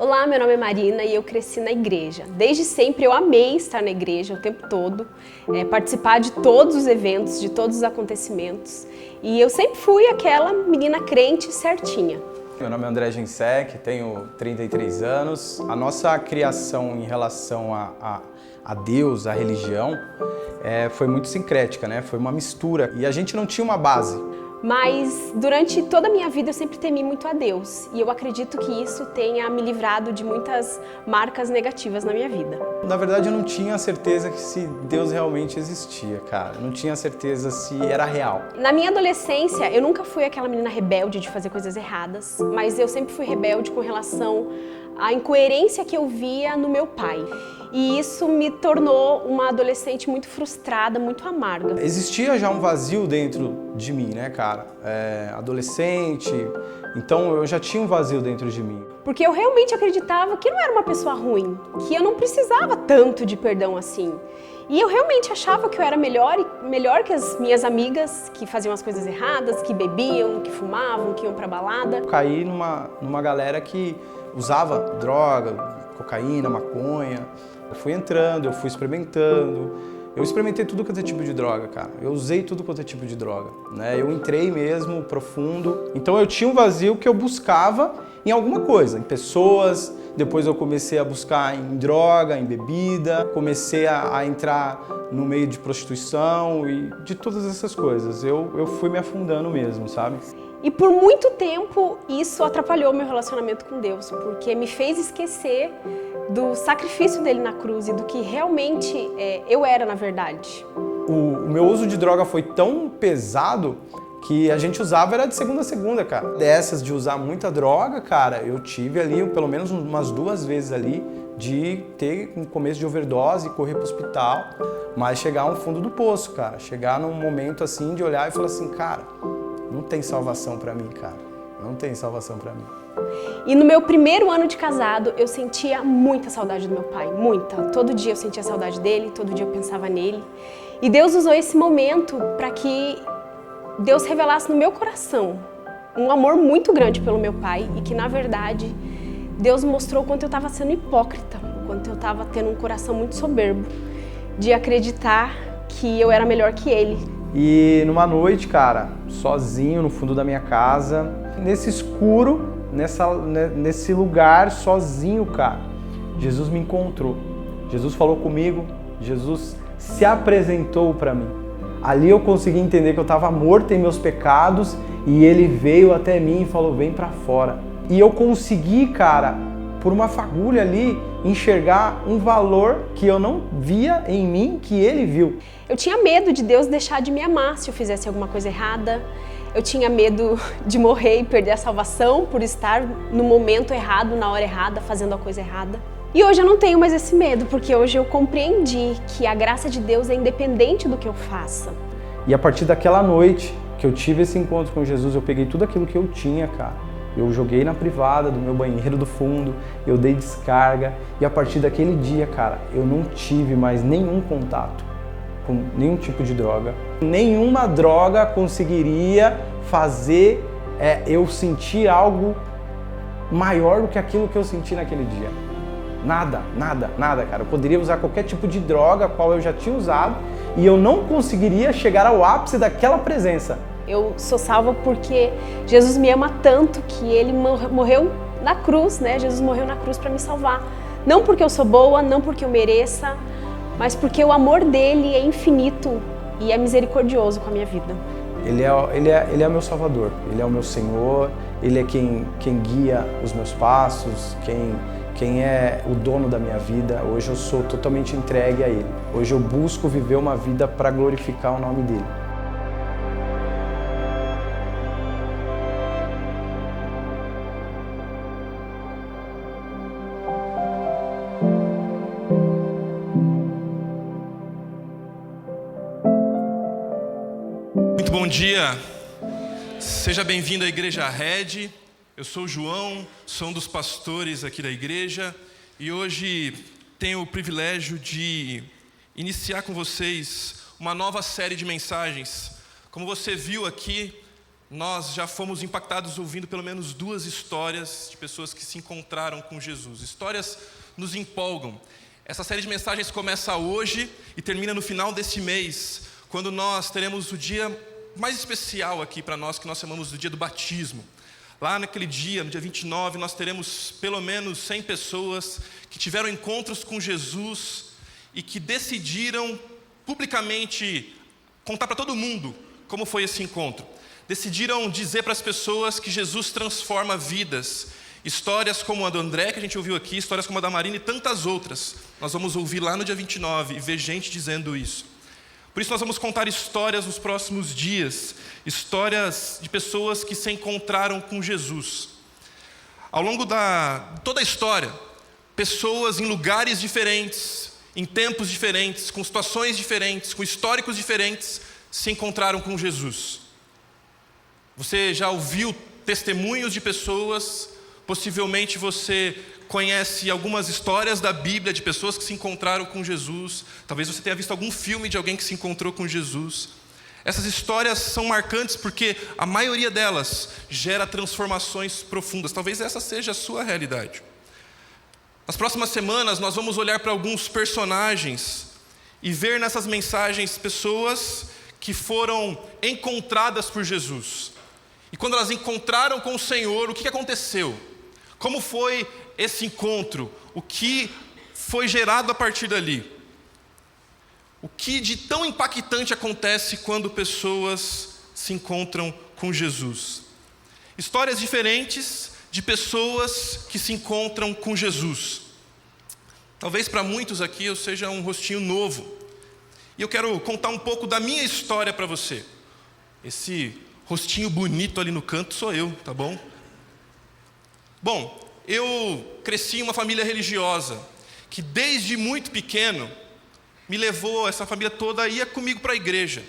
Olá, meu nome é Marina e eu cresci na igreja. Desde sempre eu amei estar na igreja o tempo todo, participar de todos os eventos, de todos os acontecimentos. E eu sempre fui aquela menina crente certinha. Meu nome é André Gensek, tenho 33 anos. A nossa criação em relação a Deus, a religião, foi muito sincrética, né? Foi uma mistura e a gente não tinha uma base. Mas durante toda a minha vida eu sempre temi muito a Deus e eu acredito que isso tenha me livrado de muitas marcas negativas na minha vida. Na verdade eu não tinha certeza que se Deus realmente existia, cara. Eu não tinha certeza se era real. Na minha adolescência eu nunca fui aquela menina rebelde de fazer coisas erradas, mas eu sempre fui rebelde com relação à incoerência que eu via no meu pai. E isso me tornou uma adolescente muito frustrada, muito amarga. Existia já um vazio dentro de mim, né, cara? Adolescente, então eu já tinha um vazio dentro de mim. Porque eu realmente acreditava que eu não era uma pessoa ruim, que eu não precisava tanto de perdão assim. E eu realmente achava que eu era melhor que as minhas amigas que faziam as coisas erradas, que bebiam, que fumavam, que iam pra balada. Eu caí numa galera que usava droga, cocaína, maconha. Eu fui entrando, eu fui experimentando. Eu experimentei tudo quanto é tipo de droga, cara. Eu usei tudo quanto é tipo de droga, né? Eu entrei mesmo profundo. Então eu tinha um vazio que eu buscava em alguma coisa, em pessoas. Depois eu comecei a buscar em droga, em bebida. Comecei a entrar no meio de prostituição e de todas essas coisas. Eu fui me afundando mesmo, sabe? E por muito tempo isso atrapalhou meu relacionamento com Deus, porque me fez esquecer do sacrifício dele na cruz e do que realmente eu era na verdade. O meu uso de droga foi tão pesado que a gente usava era de segunda a segunda, cara. Dessas de usar muita droga, cara, eu tive ali pelo menos umas 2 vezes ali de ter um começo de overdose, correr pro hospital, mas chegar ao fundo do poço, cara. Chegar num momento assim de olhar e falar assim, cara, não tem salvação pra mim, cara. Não tem salvação pra mim. E no meu primeiro ano de casado, eu sentia muita saudade do meu pai, muita. Todo dia eu sentia saudade dele, todo dia eu pensava nele. E Deus usou esse momento para que Deus revelasse no meu coração um amor muito grande pelo meu pai e que, na verdade, Deus mostrou o quanto eu estava sendo hipócrita, o quanto eu estava tendo um coração muito soberbo de acreditar que eu era melhor que ele. E numa noite, cara, sozinho no fundo da minha casa, nesse escuro, nesse lugar, sozinho, cara, Jesus me encontrou. Jesus falou comigo, Jesus se apresentou para mim. Ali eu consegui entender que eu estava morto em meus pecados e ele veio até mim e falou, vem para fora. E eu consegui, cara, por uma fagulha ali, enxergar um valor que eu não via em mim, que ele viu. Eu tinha medo de Deus deixar de me amar se eu fizesse alguma coisa errada. Eu tinha medo de morrer e perder a salvação por estar no momento errado, na hora errada, fazendo a coisa errada. E hoje eu não tenho mais esse medo, porque hoje eu compreendi que a graça de Deus é independente do que eu faça. E a partir daquela noite que eu tive esse encontro com Jesus, eu peguei tudo aquilo que eu tinha, cara. Eu joguei na privada do meu banheiro do fundo, eu dei descarga e a partir daquele dia, cara, eu não tive mais nenhum contato com nenhum tipo de droga. Nenhuma droga conseguiria fazer eu sentir algo maior do que aquilo que eu senti naquele dia. Nada, cara. Eu poderia usar qualquer tipo de droga, qual eu já tinha usado, e eu não conseguiria chegar ao ápice daquela presença. Eu sou salva porque Jesus me ama tanto que ele morreu na cruz, né? Jesus morreu na cruz para me salvar. Não porque eu sou boa, não porque eu mereça, mas porque o amor dele é infinito e é misericordioso com a minha vida. Ele é meu Salvador, Ele é o meu Senhor, Ele é quem guia os meus passos, quem é o dono da minha vida. Hoje eu sou totalmente entregue a Ele. Hoje eu busco viver uma vida para glorificar o nome dEle. Muito bom dia, seja bem-vindo à Igreja Red. Eu sou o João, sou um dos pastores aqui da igreja e hoje tenho o privilégio de iniciar com vocês uma nova série de mensagens. Como você viu aqui nós já fomos impactados ouvindo pelo menos 2 histórias de pessoas que se encontraram com Jesus. Histórias nos empolgam. Essa série de mensagens começa hoje e termina no final desse mês, quando nós teremos o dia mais especial aqui para nós, que nós chamamos do dia do batismo. Lá naquele dia, no dia 29, nós teremos pelo menos 100 pessoas que tiveram encontros com Jesus e que decidiram publicamente contar para todo mundo como foi esse encontro. Decidiram dizer para as pessoas que Jesus transforma vidas. Histórias como a do André, que a gente ouviu aqui, histórias como a da Marina e tantas outras. Nós vamos ouvir lá no dia 29 e ver gente dizendo isso. Por isso nós vamos contar histórias nos próximos dias. Histórias de pessoas que se encontraram com Jesus. Ao longo toda a história, pessoas em lugares diferentes, em tempos diferentes, com situações diferentes, com históricos diferentes, se encontraram com Jesus. Você já ouviu testemunhos de pessoas, possivelmente você conhece algumas histórias da Bíblia de pessoas que se encontraram com Jesus. Talvez você tenha visto algum filme de alguém que se encontrou com Jesus. Essas histórias são marcantes porque a maioria delas gera transformações profundas. Talvez essa seja a sua realidade. Nas próximas semanas nós vamos olhar para alguns personagens e ver nessas mensagens pessoas que foram encontradas por Jesus. E quando elas encontraram com o Senhor, o que aconteceu? Como foi esse encontro? O que foi gerado a partir dali? O que de tão impactante acontece quando pessoas se encontram com Jesus? Histórias diferentes de pessoas que se encontram com Jesus. Talvez para muitos aqui eu seja um rostinho novo. E eu quero contar um pouco da minha história para você. Esse rostinho bonito ali no canto sou eu, tá bom? Bom, eu cresci em uma família religiosa, que desde muito pequeno me levou, essa família toda ia comigo para a igreja.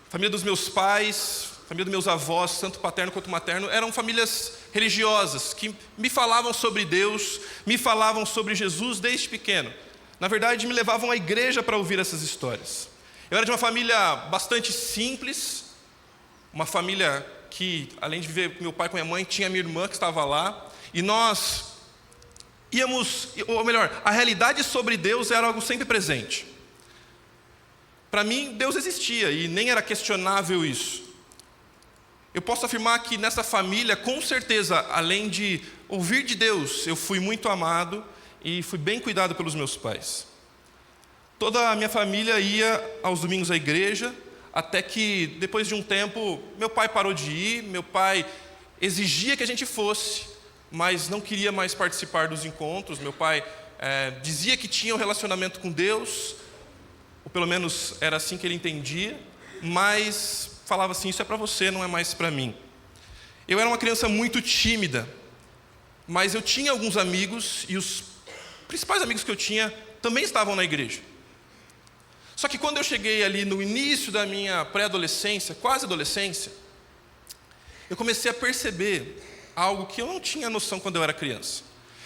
A família dos meus pais, a família dos meus avós, tanto paterno quanto materno, eram famílias religiosas, que me falavam sobre Deus, me falavam sobre Jesus desde pequeno. Na verdade, me levavam à igreja para ouvir essas histórias. Eu era de uma família bastante simples, uma família que, além de viver com meu pai e com minha mãe, tinha minha irmã que estava lá, e nós íamos, ou melhor, a realidade sobre Deus era algo sempre presente. Para mim, Deus existia, e nem era questionável isso. Eu posso afirmar que nessa família, com certeza, além de ouvir de Deus, eu fui muito amado e fui bem cuidado pelos meus pais. Toda a minha família ia aos domingos à igreja, até que, depois de um tempo, meu pai parou de ir, meu pai exigia que a gente fosse, mas não queria mais participar dos encontros. Meu pai dizia que tinha um relacionamento com Deus, ou pelo menos era assim que ele entendia, mas falava assim, isso é para você, não é mais para mim. Eu era uma criança muito tímida, mas eu tinha alguns amigos, e os principais amigos que eu tinha também estavam na igreja. Só que quando eu cheguei ali no início da minha pré-adolescência, quase adolescência, eu comecei a perceber algo que eu não tinha noção quando eu era criança.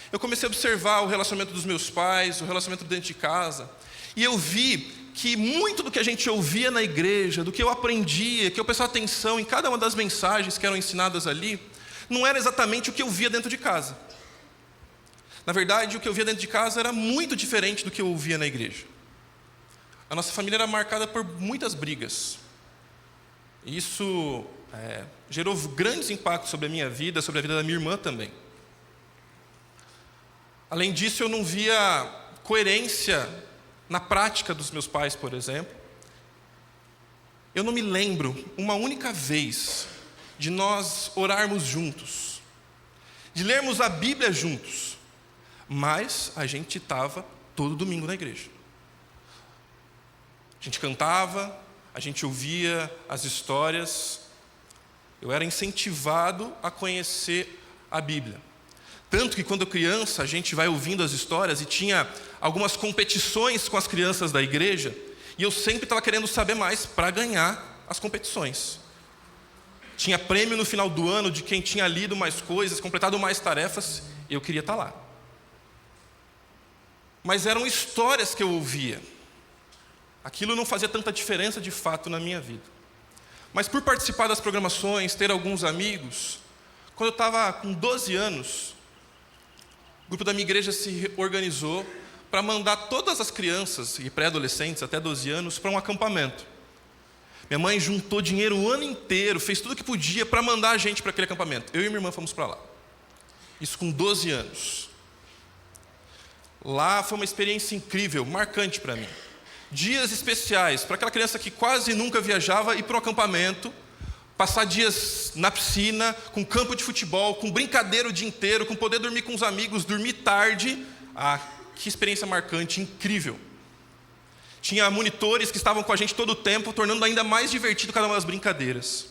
Eu comecei a observar o relacionamento dos meus pais, o relacionamento dentro de casa, e eu vi que muito do que a gente ouvia na igreja, do que eu aprendia, que eu prestava atenção em cada uma das mensagens que eram ensinadas ali, não era exatamente o que eu via dentro de casa. Na verdade, o que eu via dentro de casa era muito diferente do que eu ouvia na igreja. A nossa família era marcada por muitas brigas. Isso gerou grandes impactos sobre a minha vida, sobre a vida da minha irmã também. Além disso, eu não via coerência na prática dos meus pais, por exemplo. Eu não me lembro uma única vez de nós orarmos juntos, de lermos a Bíblia juntos, mas a gente estava todo domingo na igreja. A gente cantava, a gente ouvia as histórias. Eu era incentivado a conhecer a Bíblia. Tanto que quando criança, a gente vai ouvindo as histórias e tinha algumas competições com as crianças da igreja, e eu sempre estava querendo saber mais para ganhar as competições. Tinha prêmio no final do ano de quem tinha lido mais coisas, completado mais tarefas, eu queria estar lá. Mas eram histórias que eu ouvia. Aquilo não fazia tanta diferença de fato na minha vida. Mas por participar das programações, ter alguns amigos, quando eu estava com 12 anos, o grupo da minha igreja se organizou para mandar todas as crianças e pré-adolescentes até 12 anos para um acampamento. Minha mãe juntou dinheiro o ano inteiro, fez tudo o que podia para mandar a gente para aquele acampamento. Eu e minha irmã fomos para lá. Isso com 12 anos. Lá foi uma experiência incrível, marcante para mim. Dias especiais para aquela criança que quase nunca viajava, ir para um acampamento, passar dias na piscina, com campo de futebol, com brincadeira o dia inteiro, com poder dormir com os amigos, dormir tarde. Que experiência marcante, incrível. Tinha monitores que estavam com a gente todo o tempo, tornando ainda mais divertido cada uma das brincadeiras.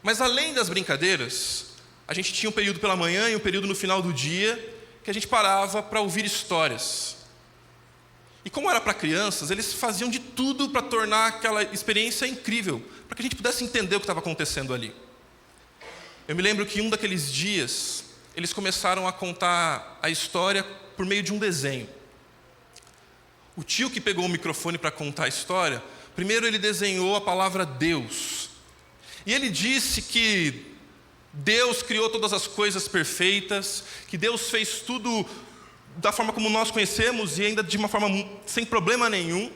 Mas além das brincadeiras, a gente tinha um período pela manhã e um período no final do dia que a gente parava para ouvir histórias. E como era para crianças, eles faziam de tudo para tornar aquela experiência incrível, para que a gente pudesse entender o que estava acontecendo ali. Eu me lembro que um daqueles dias, eles começaram a contar a história por meio de um desenho. O tio que pegou o microfone para contar a história, primeiro ele desenhou a palavra Deus. E ele disse que Deus criou todas as coisas perfeitas, que Deus fez tudo da forma como nós conhecemos e ainda de uma forma sem problema nenhum.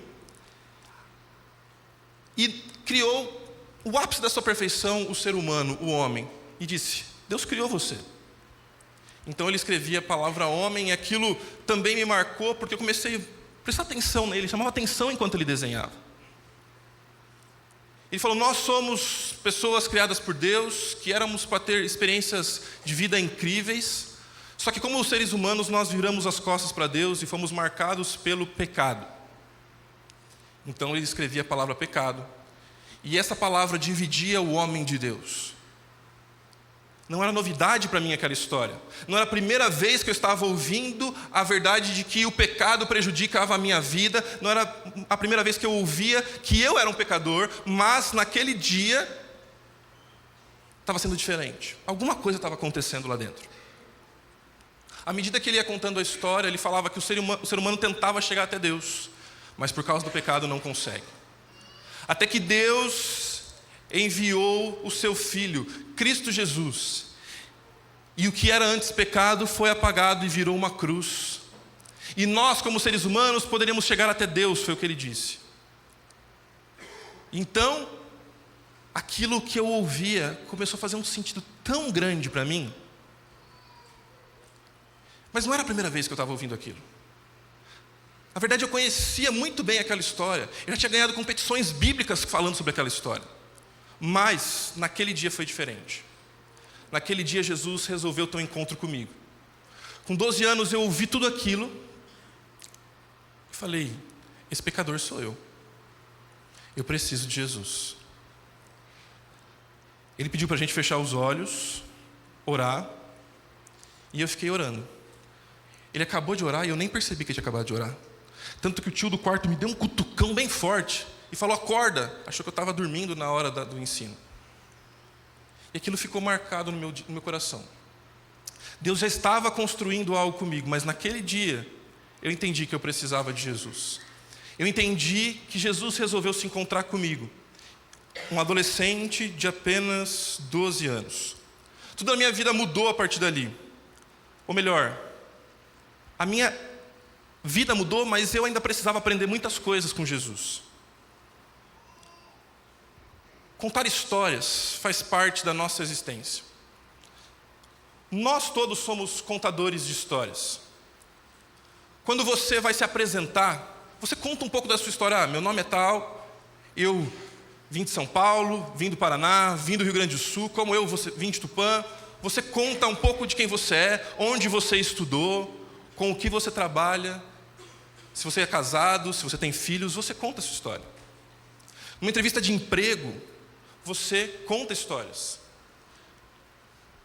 E criou o ápice da sua perfeição, o ser humano, o homem. E disse, Deus criou você. Então ele escrevia a palavra homem, e aquilo também me marcou, porque eu comecei a prestar atenção nele, chamava atenção enquanto ele desenhava. Ele falou, nós somos pessoas criadas por Deus, que éramos para ter experiências de vida incríveis, só que como seres humanos nós viramos as costas para Deus e fomos marcados pelo pecado. Então ele escrevia a palavra pecado, e essa palavra dividia o homem de Deus. Não era novidade para mim aquela história. Não era a primeira vez que eu estava ouvindo a verdade de que o pecado prejudicava a minha vida. Não era a primeira vez que eu ouvia que eu era um pecador. Mas naquele dia estava sendo diferente. Alguma coisa estava acontecendo lá dentro. À medida que ele ia contando a história, ele falava que o ser humano tentava chegar até Deus, mas por causa do pecado não consegue. Até que Deus enviou o seu Filho, Cristo Jesus. E o que era antes pecado foi apagado e virou uma cruz. E nós, como seres humanos, poderíamos chegar até Deus, foi o que ele disse. Então, aquilo que eu ouvia começou a fazer um sentido tão grande para mim. Mas não era a primeira vez que eu estava ouvindo aquilo. Na verdade, eu conhecia muito bem aquela história. Eu já tinha ganhado competições bíblicas falando sobre aquela história. Mas, naquele dia foi diferente. Naquele dia, Jesus resolveu ter um encontro comigo. Com 12 anos, eu ouvi tudo aquilo. E falei, esse pecador sou eu. Eu preciso de Jesus. Ele pediu para a gente fechar os olhos, orar. E eu fiquei orando. Ele acabou de orar e eu nem percebi que ele tinha acabado de orar. Tanto que o tio do quarto me deu um cutucão bem forte. E falou, acorda. Achou que eu estava dormindo na hora do ensino. E aquilo ficou marcado no meu coração. Deus já estava construindo algo comigo, mas naquele dia, eu entendi que eu precisava de Jesus. Eu entendi que Jesus resolveu se encontrar comigo. Um adolescente de apenas 12 anos. Tudo na minha vida mudou a partir dali. Ou melhor, a minha vida mudou, mas eu ainda precisava aprender muitas coisas com Jesus. Contar histórias faz parte da nossa existência. Nós todos somos contadores de histórias. Quando você vai se apresentar, você conta um pouco da sua história. Meu nome é tal, eu vim de São Paulo, vim do Paraná, vim do Rio Grande do Sul, como eu vim de Tupã. Você conta um pouco de quem você é, onde você estudou, com o que você trabalha, se você é casado, se você tem filhos, você conta a sua história. Numa entrevista de emprego, você conta histórias.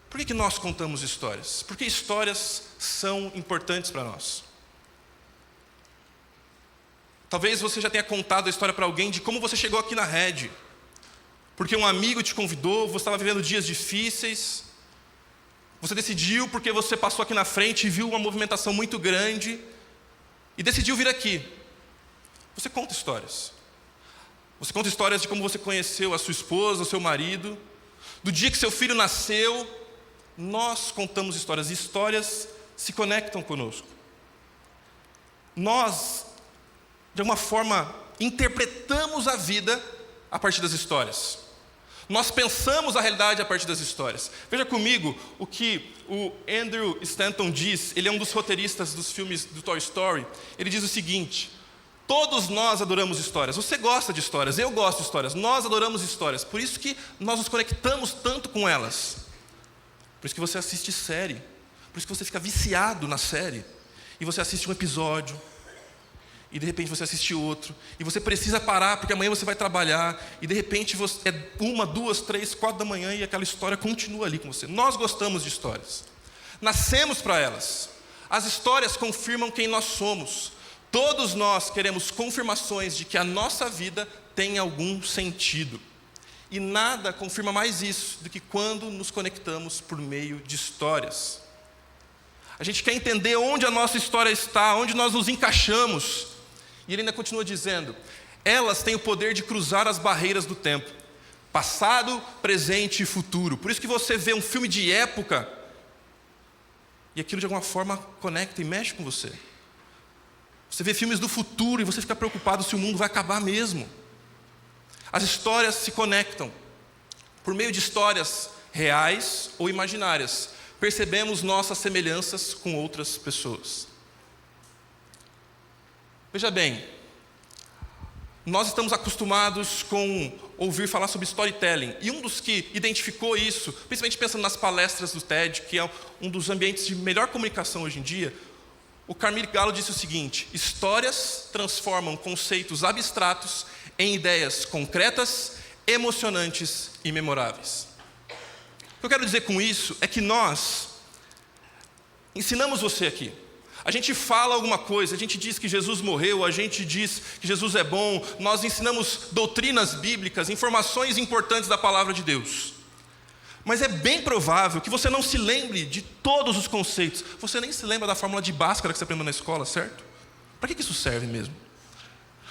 Por que nós contamos histórias? Porque histórias são importantes para nós. Talvez você já tenha contado a história para alguém de como você chegou aqui na Red. Porque um amigo te convidou, você estava vivendo dias difíceis. Você decidiu porque você passou aqui na frente e viu uma movimentação muito grande. E decidiu vir aqui. Você conta histórias. Você conta histórias de como você conheceu a sua esposa, o seu marido, do dia que seu filho nasceu. Nós contamos histórias, e histórias se conectam conosco. Nós, de alguma forma, interpretamos a vida a partir das histórias. Nós pensamos a realidade a partir das histórias. Veja comigo o que o Andrew Stanton diz. Ele é um dos roteiristas dos filmes do Toy Story. Ele diz o seguinte: todos nós adoramos histórias. Você gosta de histórias, eu gosto de histórias. Nós adoramos histórias. Por isso que nós nos conectamos tanto com elas. Por isso que você assiste série. Por isso que você fica viciado na série. E você assiste um episódio. E de repente você assiste outro. E você precisa parar porque amanhã você vai trabalhar. E de repente é 1, 2, 3, 4 da manhã e aquela história continua ali com você. Nós gostamos de histórias. Nascemos para elas. As histórias confirmam quem nós somos. Todos nós queremos confirmações de que a nossa vida tem algum sentido. E nada confirma mais isso do que quando nos conectamos por meio de histórias. A gente quer entender onde a nossa história está, onde nós nos encaixamos. E ele ainda continua dizendo: elas têm o poder de cruzar as barreiras do tempo, passado, presente e futuro. Por isso que você vê um filme de época e aquilo de alguma forma conecta e mexe com você. Você vê filmes do futuro e você fica preocupado se o mundo vai acabar mesmo. As histórias se conectam. Por meio de histórias reais ou imaginárias, percebemos nossas semelhanças com outras pessoas. Veja bem, nós estamos acostumados com ouvir falar sobre storytelling. E um dos que identificou isso, principalmente pensando nas palestras do TED, que é um dos ambientes de melhor comunicação hoje em dia, o Carmine Gallo disse o seguinte: histórias transformam conceitos abstratos em ideias concretas, emocionantes e memoráveis. O que eu quero dizer com isso é que nós ensinamos você aqui. A gente fala alguma coisa, a gente diz que Jesus morreu, a gente diz que Jesus é bom, nós ensinamos doutrinas bíblicas, informações importantes da palavra de Deus. Mas é bem provável que você não se lembre de todos os conceitos. Você nem se lembra da fórmula de Bhaskara que você aprendeu na escola, certo? Para que isso serve mesmo?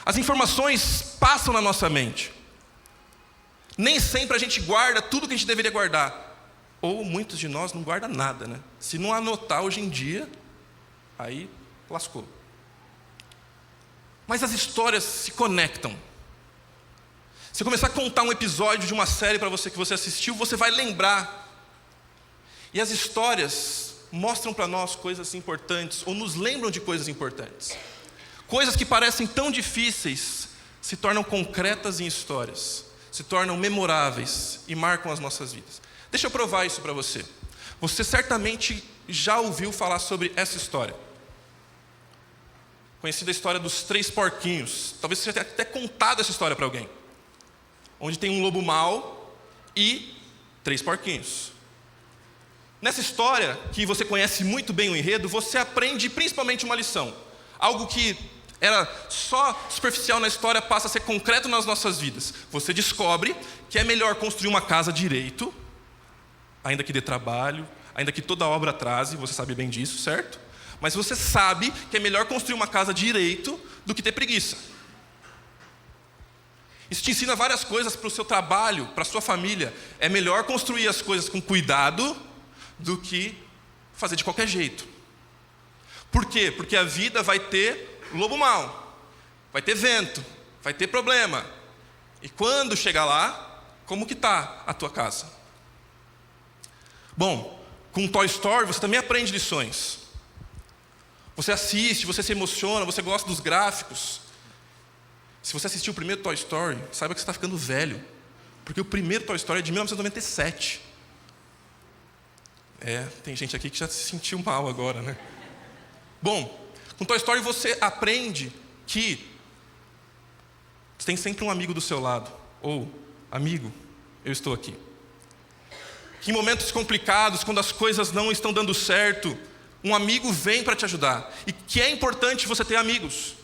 As informações passam na nossa mente. Nem sempre a gente guarda tudo que a gente deveria guardar. Ou muitos de nós não guardam nada, né? Se não anotar hoje em dia, aí lascou. Mas as histórias se conectam. Se eu começar a contar um episódio de uma série para você que você assistiu, você vai lembrar. E as histórias mostram para nós coisas importantes, ou nos lembram de coisas importantes. Coisas que parecem tão difíceis se tornam concretas em histórias, se tornam memoráveis e marcam as nossas vidas. Deixa eu provar isso para você. Você certamente já ouviu falar sobre essa história. Conhecida a história dos 3 porquinhos. Talvez você tenha até contado essa história para alguém. Onde tem um lobo mau e 3 porquinhos. Nessa história, que você conhece muito bem o enredo, você aprende principalmente uma lição. Algo que era só superficial na história passa a ser concreto nas nossas vidas. Você descobre que é melhor construir uma casa direito, ainda que dê trabalho, ainda que toda obra atrase, você sabe bem disso, certo? Mas você sabe que é melhor construir uma casa direito do que ter preguiça. Isso te ensina várias coisas para o seu trabalho, para a sua família. É melhor construir as coisas com cuidado do que fazer de qualquer jeito. Por quê? Porque a vida vai ter lobo mau, vai ter vento, vai ter problema. E quando chegar lá, como que está a tua casa? Bom, com Toy Story você também aprende lições. Você assiste, você se emociona, você gosta dos gráficos. Se você assistiu o primeiro Toy Story, saiba que você está ficando velho. Porque o primeiro Toy Story é de 1997. Tem gente aqui que já se sentiu mal agora, né? Bom, com Toy Story você aprende que você tem sempre um amigo do seu lado. Ou, amigo, eu estou aqui. Que em momentos complicados, quando as coisas não estão dando certo, um amigo vem para te ajudar. E que é importante você ter amigos.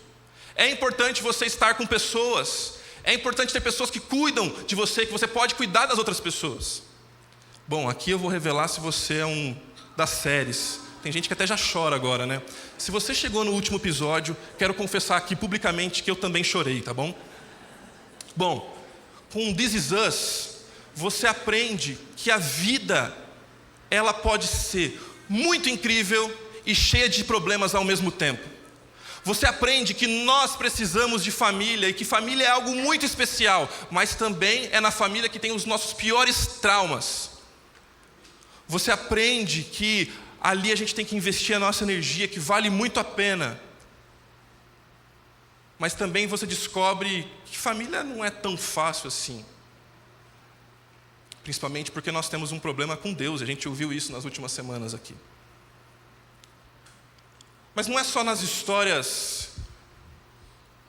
É importante você estar com pessoas. É importante ter pessoas que cuidam de você, que você pode cuidar das outras pessoas. Bom, aqui eu vou revelar se você é um das séries. Tem gente que até já chora agora, né? Se você chegou no último episódio, quero confessar aqui publicamente que eu também chorei, tá bom? Bom, com This Is Us, você aprende que a vida, ela pode ser muito incrível e cheia de problemas ao mesmo tempo. Você aprende que nós precisamos de família e que família é algo muito especial, mas também é na família que tem os nossos piores traumas. Você aprende que ali a gente tem que investir a nossa energia, que vale muito a pena. Mas também você descobre que família não é tão fácil assim. Principalmente porque nós temos um problema com Deus, a gente ouviu isso nas últimas semanas aqui. Mas não é só nas histórias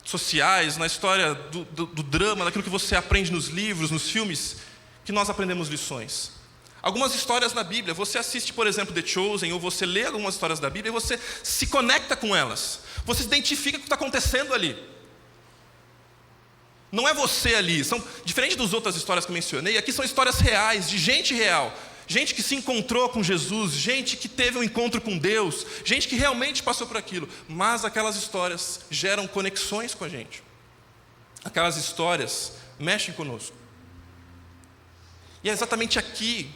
sociais, na história do drama, daquilo que você aprende nos livros, nos filmes, que nós aprendemos lições. Algumas histórias na Bíblia, você assiste, por exemplo, The Chosen, ou você lê algumas histórias da Bíblia e você se conecta com elas. Você se identifica com o que está acontecendo ali. Não é você ali. Diferente das outras histórias que eu mencionei, aqui são histórias reais, de gente real. Gente que se encontrou com Jesus, gente que teve um encontro com Deus, gente que realmente passou por aquilo. Mas aquelas histórias geram conexões com a gente. Aquelas histórias mexem conosco. E é exatamente aqui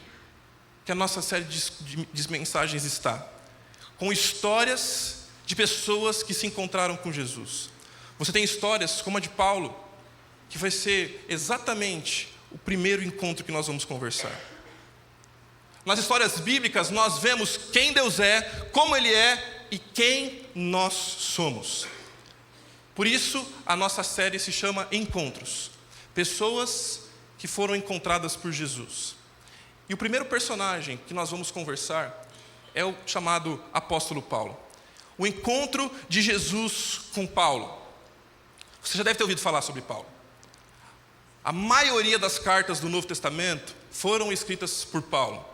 que a nossa série de mensagens está. Com histórias de pessoas que se encontraram com Jesus. Você tem histórias como a de Paulo, que vai ser exatamente o primeiro encontro que nós vamos conversar. Nas histórias bíblicas, nós vemos quem Deus é, como Ele é e quem nós somos. Por isso, a nossa série se chama Encontros. Pessoas que foram encontradas por Jesus. E o primeiro personagem que nós vamos conversar é o chamado apóstolo Paulo. O encontro de Jesus com Paulo. Você já deve ter ouvido falar sobre Paulo. A maioria das cartas do Novo Testamento foram escritas por Paulo.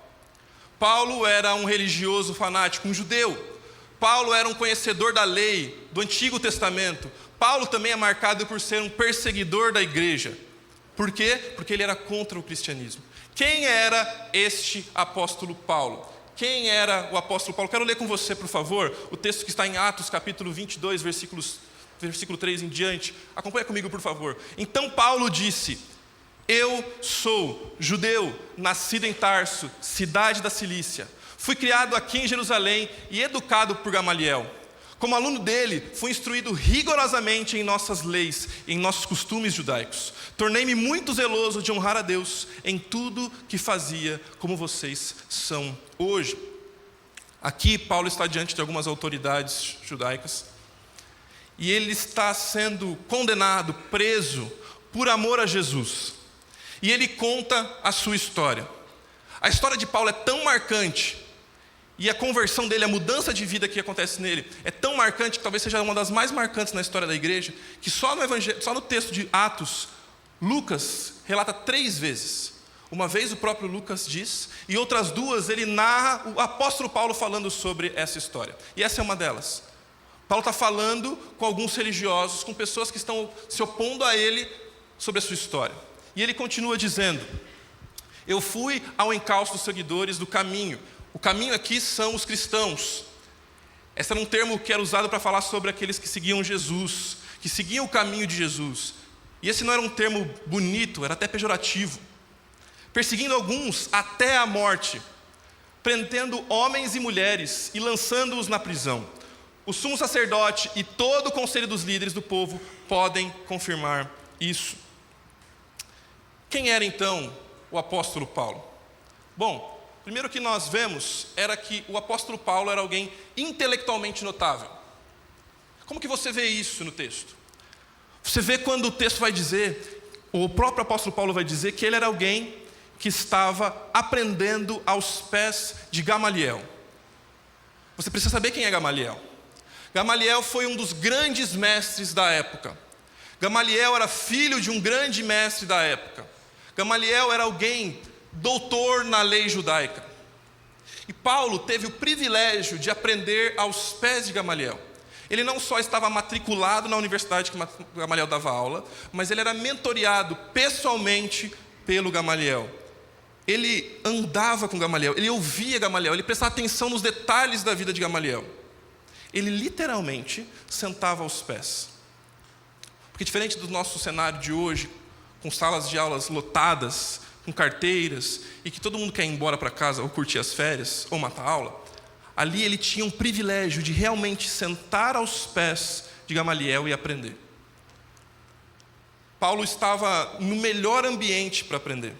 Paulo era um religioso fanático, um judeu. Paulo era um conhecedor da lei, do Antigo Testamento. Paulo também é marcado por ser um perseguidor da igreja. Por quê? Porque ele era contra o cristianismo. Quem era este apóstolo Paulo? Quem era o apóstolo Paulo? Quero ler com você, por favor, o texto que está em Atos, capítulo 22, versículo 3 em diante. Acompanha comigo, por favor. Então Paulo disse: eu sou judeu, nascido em Tarso, cidade da Cilícia. Fui criado aqui em Jerusalém e educado por Gamaliel. Como aluno dele, fui instruído rigorosamente em nossas leis, em nossos costumes judaicos. Tornei-me muito zeloso de honrar a Deus em tudo que fazia, como vocês são hoje. Aqui, Paulo está diante de algumas autoridades judaicas. E ele está sendo condenado, preso, por amor a Jesus. E ele conta a sua história. A história de Paulo é tão marcante, e a conversão dele, a mudança de vida que acontece nele, é tão marcante que talvez seja uma das mais marcantes na história da igreja, que só no texto de Atos, Lucas relata 3 vezes. Uma vez o próprio Lucas diz, e outras 2 ele narra o apóstolo Paulo falando sobre essa história. E essa é uma delas. Paulo está falando com alguns religiosos, com pessoas que estão se opondo a ele sobre a sua história. E ele continua dizendo: eu fui ao encalço dos seguidores do caminho. O caminho aqui são os cristãos. Esse era um termo que era usado para falar sobre aqueles que seguiam Jesus, que seguiam o caminho de Jesus. E esse não era um termo bonito, era até pejorativo. Perseguindo alguns até a morte, prendendo homens e mulheres e lançando-os na prisão. O sumo sacerdote e todo o conselho dos líderes do povo podem confirmar isso. Quem era então o apóstolo Paulo? Bom, primeiro que nós vemos era que o apóstolo Paulo era alguém intelectualmente notável. Como que você vê isso no texto? Você vê quando o texto vai dizer, o próprio apóstolo Paulo vai dizer que ele era alguém que estava aprendendo aos pés de Gamaliel. Você precisa saber quem é Gamaliel. Gamaliel foi um dos grandes mestres da época. Gamaliel era filho de um grande mestre da época. Gamaliel era alguém doutor na lei judaica. E Paulo teve o privilégio de aprender aos pés de Gamaliel. Ele não só estava matriculado na universidade que Gamaliel dava aula, mas ele era mentoreado pessoalmente pelo Gamaliel. Ele andava com Gamaliel, ele ouvia Gamaliel, ele prestava atenção nos detalhes da vida de Gamaliel. Ele literalmente sentava aos pés. Porque diferente do nosso cenário de hoje, com salas de aulas lotadas, com carteiras, e que todo mundo quer ir embora para casa ou curtir as férias, ou matar a aula, ali ele tinha um privilégio de realmente sentar aos pés de Gamaliel e aprender. Paulo estava no melhor ambiente para aprender.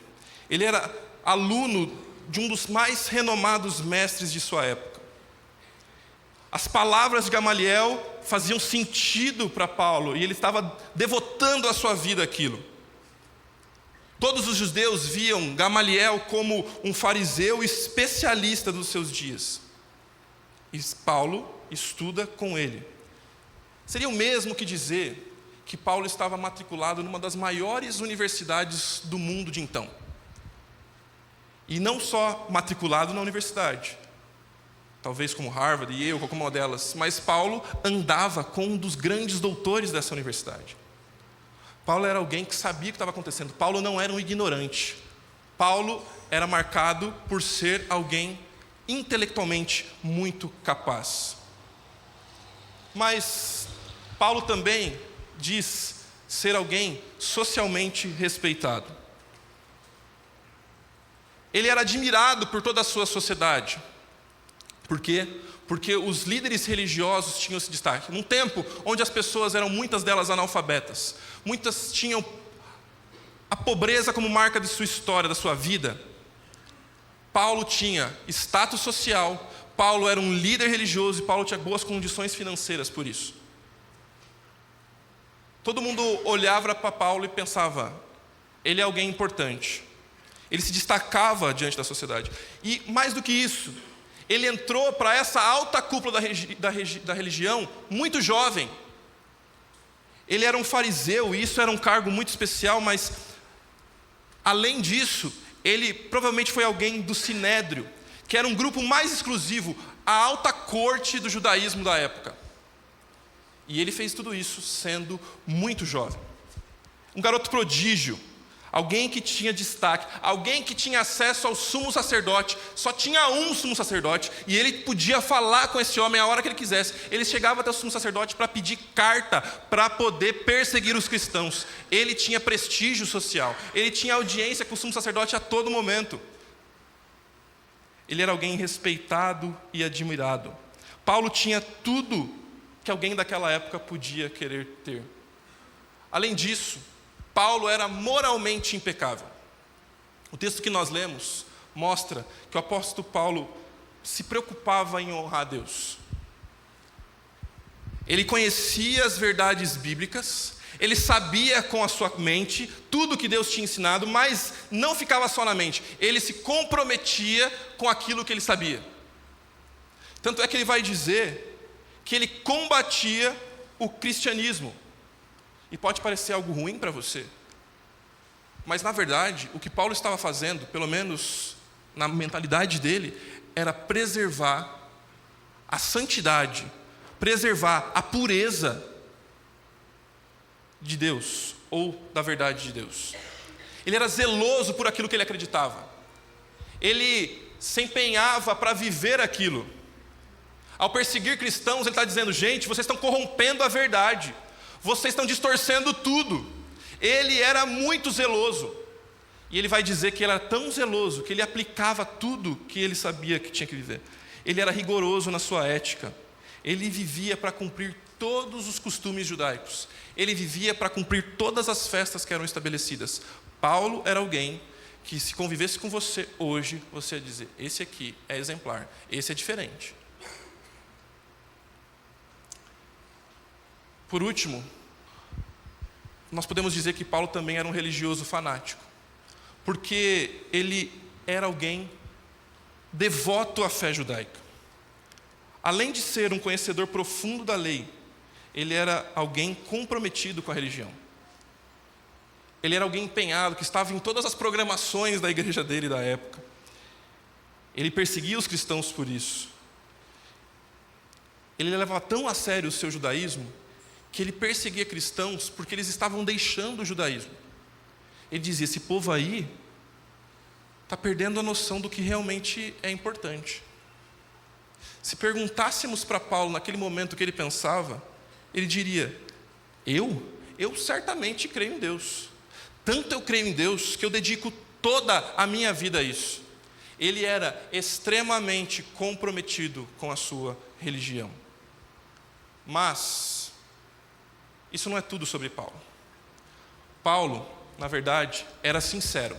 Ele era aluno de um dos mais renomados mestres de sua época. As palavras de Gamaliel faziam sentido para Paulo, e ele estava devotando a sua vida àquilo. Todos os judeus viam Gamaliel como um fariseu especialista dos seus dias. E Paulo estuda com ele. Seria o mesmo que dizer que Paulo estava matriculado numa das maiores universidades do mundo de então. E não só matriculado na universidade, talvez como Harvard e Yale, como uma delas, mas Paulo andava com um dos grandes doutores dessa universidade. Paulo era alguém que sabia o que estava acontecendo. Paulo não era um ignorante. Paulo era marcado por ser alguém intelectualmente muito capaz. Mas Paulo também diz ser alguém socialmente respeitado. Ele era admirado por toda a sua sociedade. Por quê? Porque os líderes religiosos tinham esse destaque. Num tempo onde as pessoas eram, muitas delas, analfabetas, muitas tinham a pobreza como marca de sua história, da sua vida, Paulo tinha status social, Paulo era um líder religioso e Paulo tinha boas condições financeiras por isso. Todo mundo olhava para Paulo e pensava, ele é alguém importante. Ele se destacava diante da sociedade. E mais do que isso, ele entrou para essa alta cúpula da religião muito jovem. Ele era um fariseu, e isso era um cargo muito especial, mas, além disso, ele provavelmente foi alguém do Sinédrio, que era um grupo mais exclusivo, a alta corte do judaísmo da época. E ele fez tudo isso sendo muito jovem. Um garoto prodígio, alguém que tinha destaque, alguém que tinha acesso ao sumo sacerdote. Só tinha um sumo sacerdote e ele podia falar com esse homem a hora que ele quisesse. Ele chegava até o sumo sacerdote para pedir carta para poder perseguir os cristãos. Ele tinha prestígio social, ele tinha audiência com o sumo sacerdote a todo momento. Ele era alguém respeitado e admirado. Paulo tinha tudo que alguém daquela época podia querer ter. Além disso, Paulo era moralmente impecável. O texto que nós lemos mostra que o apóstolo Paulo se preocupava em honrar a Deus. Ele conhecia as verdades bíblicas, ele sabia com a sua mente tudo o que Deus tinha ensinado, mas não ficava só na mente, ele se comprometia com aquilo que ele sabia. Tanto é que ele vai dizer que ele combatia o cristianismo. E pode parecer algo ruim para você, mas na verdade, o que Paulo estava fazendo, pelo menos na mentalidade dele, era preservar a santidade, preservar a pureza de Deus, ou da verdade de Deus. Ele era zeloso por aquilo que ele acreditava. Ele se empenhava para viver aquilo. Ao perseguir cristãos, ele está dizendo, gente, vocês estão corrompendo a verdade. Vocês estão distorcendo tudo. Ele era muito zeloso. E ele vai dizer que ele era tão zeloso que ele aplicava tudo que ele sabia que tinha que viver. Ele era rigoroso na sua ética. Ele vivia para cumprir todos os costumes judaicos. Ele vivia para cumprir todas as festas que eram estabelecidas. Paulo era alguém que, se convivesse com você hoje, você ia dizer, esse aqui é exemplar, esse é diferente. Por último, nós podemos dizer que Paulo também era um religioso fanático, porque ele era alguém devoto à fé judaica. Além de ser um conhecedor profundo da lei, ele era alguém comprometido com a religião. Ele era alguém empenhado, que estava em todas as programações da igreja dele da época. Ele perseguia os cristãos por isso. Ele levava tão a sério o seu judaísmo, que ele perseguia cristãos porque eles estavam deixando o judaísmo. Ele dizia, esse povo aí está perdendo a noção do que realmente é importante. Se perguntássemos para Paulo naquele momento o que ele pensava, ele diria, eu certamente creio em Deus. tanto eu creio em Deus que eu dedico toda a minha vida a isso. Ele era extremamente comprometido com a sua religião. Mas isso não é tudo sobre Paulo. Paulo, na verdade, era sincero,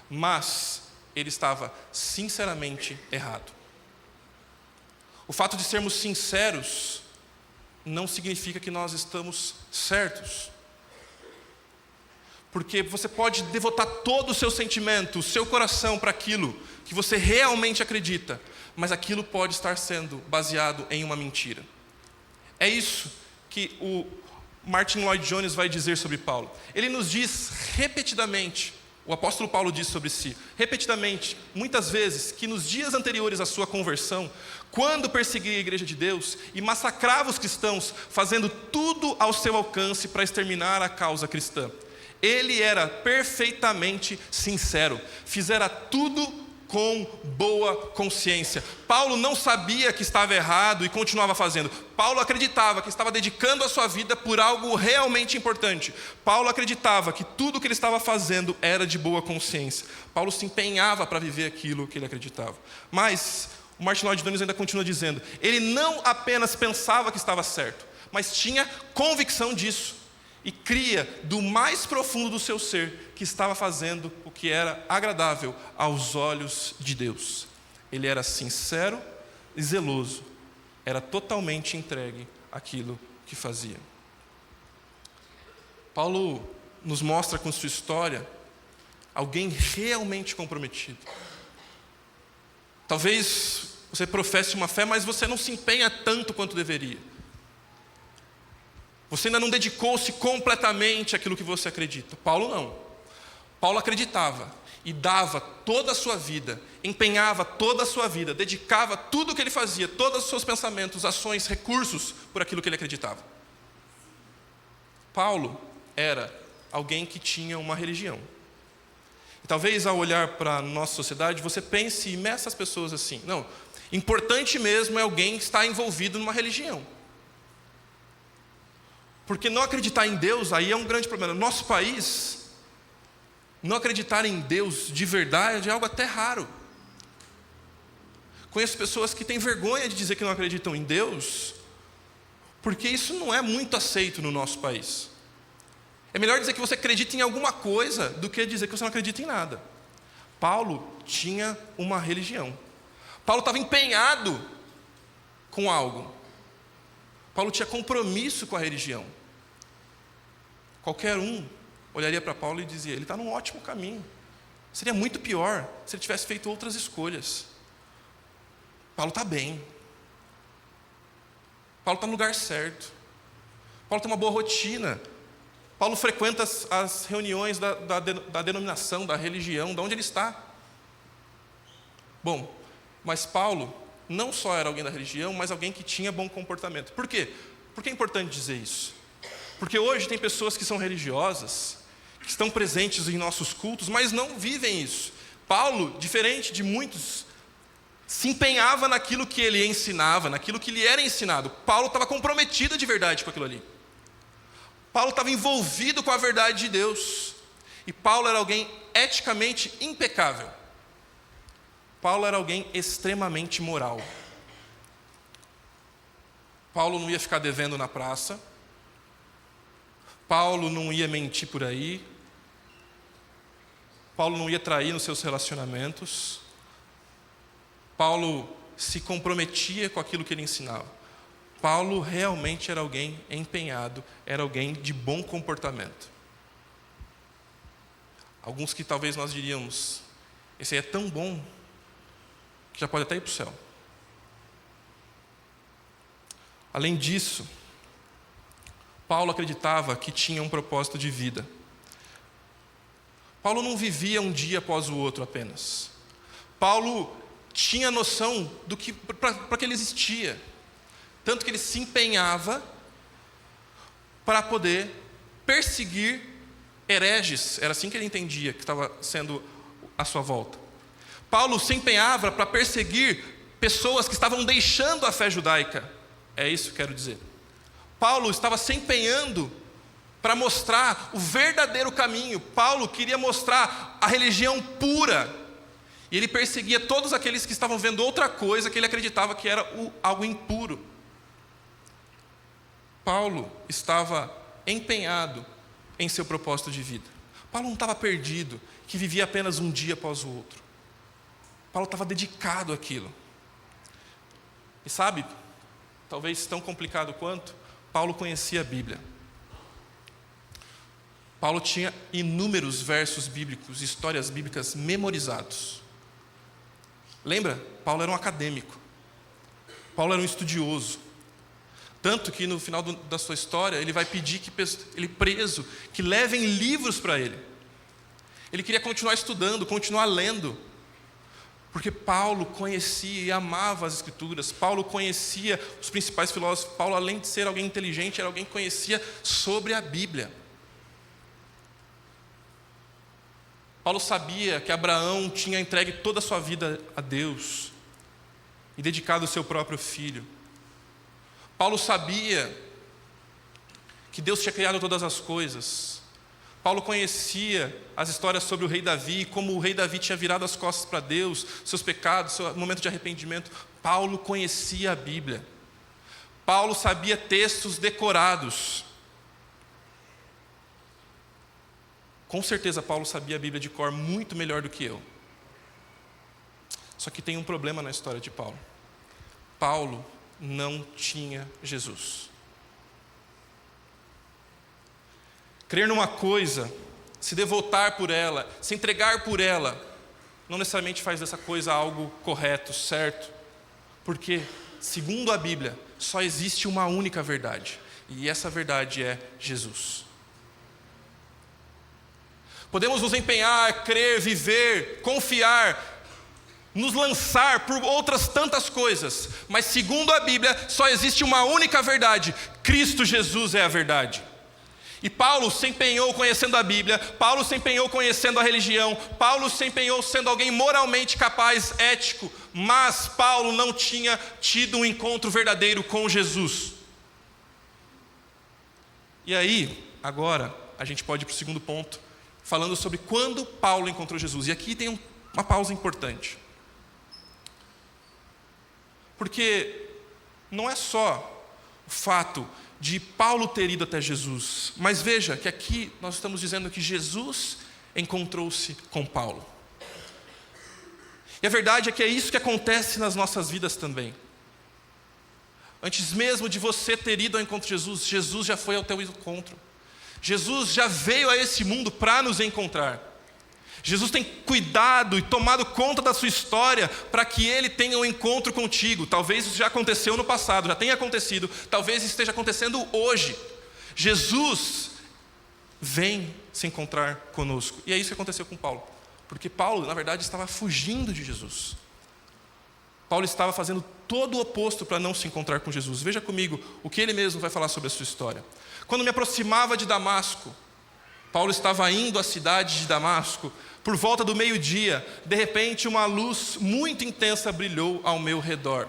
mas ele estava sinceramente errado. O fato de sermos sinceros não significa que nós estamos certos. Porque você pode devotar todo o seu sentimento, o seu coração para aquilo que você realmente acredita, mas aquilo pode estar sendo baseado em uma mentira. É isso que o Martin Lloyd Jones vai dizer sobre Paulo. Ele nos diz repetidamente, o apóstolo Paulo diz sobre si, repetidamente, muitas vezes, que nos dias anteriores à sua conversão, quando perseguia a igreja de Deus e massacrava os cristãos, fazendo tudo ao seu alcance para exterminar a causa cristã, ele era perfeitamente sincero, fizera tudo com boa consciência. Paulo não sabia que estava errado e continuava fazendo. Paulo acreditava que estava dedicando a sua vida por algo realmente importante. Paulo acreditava que tudo que ele estava fazendo era de boa consciência. Paulo se empenhava para viver aquilo que ele acreditava. Mas o Martin Lloyd Jones ainda continua dizendo, ele não apenas pensava que estava certo, mas tinha convicção disso. E cria do mais profundo do seu ser que estava fazendo o que era agradável aos olhos de Deus. Ele era sincero e zeloso, era totalmente entregue àquilo que fazia. Paulo nos mostra com sua história alguém realmente comprometido. Talvez você professe uma fé, mas você não se empenha tanto quanto deveria. Você ainda não dedicou-se completamente àquilo que você acredita. Paulo não. Paulo acreditava e dava toda a sua vida, empenhava toda a sua vida, dedicava tudo o que ele fazia, todos os seus pensamentos, ações, recursos, por aquilo que ele acreditava. Paulo era alguém que tinha uma religião. E talvez ao olhar para a nossa sociedade, você pense e meça as pessoas assim. Não, importante mesmo é alguém que está envolvido numa religião. Porque não acreditar em Deus, aí é um grande problema. No nosso país, não acreditar em Deus de verdade é algo até raro. Conheço pessoas que têm vergonha de dizer que não acreditam em Deus, porque isso não é muito aceito no nosso país. É melhor dizer que você acredita em alguma coisa do que dizer que você não acredita em nada. Paulo tinha uma religião. Paulo estava empenhado com algo. Paulo tinha compromisso com a religião. Qualquer um olharia para Paulo e dizia, ele está num ótimo caminho. Seria muito pior se ele tivesse feito outras escolhas. Paulo está bem. Paulo está no lugar certo. Paulo tem uma boa rotina. Paulo frequenta as reuniões da denominação, da religião, de onde ele está. Bom, mas Paulo não só era alguém da religião, mas alguém que tinha bom comportamento. Por quê? Por que é importante dizer isso? Porque hoje tem pessoas que são religiosas, que estão presentes em nossos cultos, mas não vivem isso. Paulo, diferente de muitos, se empenhava naquilo que ele ensinava, naquilo que lhe era ensinado. Paulo estava comprometido de verdade com aquilo ali. Paulo estava envolvido com a verdade de Deus. E Paulo era alguém eticamente impecável. Paulo era alguém extremamente moral. Paulo não ia ficar devendo na praça. Paulo não ia mentir por aí. Paulo não ia trair nos seus relacionamentos. Paulo se comprometia com aquilo que ele ensinava. Paulo realmente era alguém empenhado, era alguém de bom comportamento. Alguns que talvez nós diríamos, esse aí é tão bom, que já pode até ir para o céu. Além disso, Paulo acreditava que tinha um propósito de vida. Paulo não vivia um dia após o outro apenas. Paulo tinha noção do que para que ele existia. Tanto que ele se empenhava para poder perseguir hereges. Era assim que ele entendia que estava sendo à sua volta. Paulo se empenhava para perseguir pessoas que estavam deixando a fé judaica. É isso que quero dizer. Paulo estava se empenhando para mostrar o verdadeiro caminho. Paulo queria mostrar a religião pura. E ele perseguia todos aqueles que estavam vendo outra coisa que ele acreditava que era algo impuro. Paulo estava empenhado em seu propósito de vida. Paulo não estava perdido, que vivia apenas um dia após o outro. Paulo estava dedicado àquilo. E sabe, talvez tão complicado quanto, Paulo conhecia a Bíblia. Paulo tinha inúmeros versos bíblicos, histórias bíblicas memorizados. Lembra? Paulo era um acadêmico. Paulo era um estudioso. Tanto que no final da sua história, ele vai pedir que ele preso, que levem livros para ele. Ele queria continuar estudando, continuar lendo. Porque Paulo conhecia e amava as Escrituras. Paulo conhecia os principais filósofos. Paulo, além de ser alguém inteligente, era alguém que conhecia sobre a Bíblia. Paulo sabia que Abraão tinha entregue toda a sua vida a Deus e dedicado o seu próprio filho. Paulo sabia que Deus tinha criado todas as coisas. Paulo conhecia as histórias sobre o rei Davi, como o rei Davi tinha virado as costas para Deus, seus pecados, seu momento de arrependimento. Paulo conhecia a Bíblia. Paulo sabia textos decorados. Com certeza Paulo sabia a Bíblia de cor muito melhor do que eu. Só que tem um problema na história de Paulo. Paulo não tinha Jesus. Crer numa coisa, se devotar por ela, se entregar por ela, não necessariamente faz dessa coisa algo correto, certo? Porque, segundo a Bíblia, só existe uma única verdade. E essa verdade é Jesus. Podemos nos empenhar, crer, viver, confiar, nos lançar por outras tantas coisas, mas segundo a Bíblia, só existe uma única verdade: Cristo Jesus é a verdade. E Paulo se empenhou conhecendo a Bíblia, Paulo se empenhou conhecendo a religião, Paulo se empenhou sendo alguém moralmente capaz, ético, mas Paulo não tinha tido um encontro verdadeiro com Jesus. E aí, agora, a gente pode ir para o segundo ponto, falando sobre quando Paulo encontrou Jesus. E aqui tem uma pausa importante. Porque não é só o fato de Paulo ter ido até Jesus, mas veja que aqui nós estamos dizendo que Jesus encontrou-se com Paulo. E a verdade é que é isso que acontece nas nossas vidas também. Antes mesmo de você ter ido ao encontro de Jesus, Jesus já foi ao teu encontro. Jesus já veio a esse mundo para nos encontrar. Jesus tem cuidado e tomado conta da sua história para que Ele tenha um encontro contigo. Talvez isso já aconteceu no passado, já tenha acontecido, talvez esteja acontecendo hoje. Jesus vem se encontrar conosco. E é isso que aconteceu com Paulo. Porque Paulo, na verdade, estava fugindo de Jesus. Paulo estava fazendo todo o oposto para não se encontrar com Jesus. Veja comigo o que ele mesmo vai falar sobre a sua história. Quando me aproximava de Damasco, Paulo estava indo à cidade de Damasco, por volta do meio-dia, de repente uma luz muito intensa brilhou ao meu redor.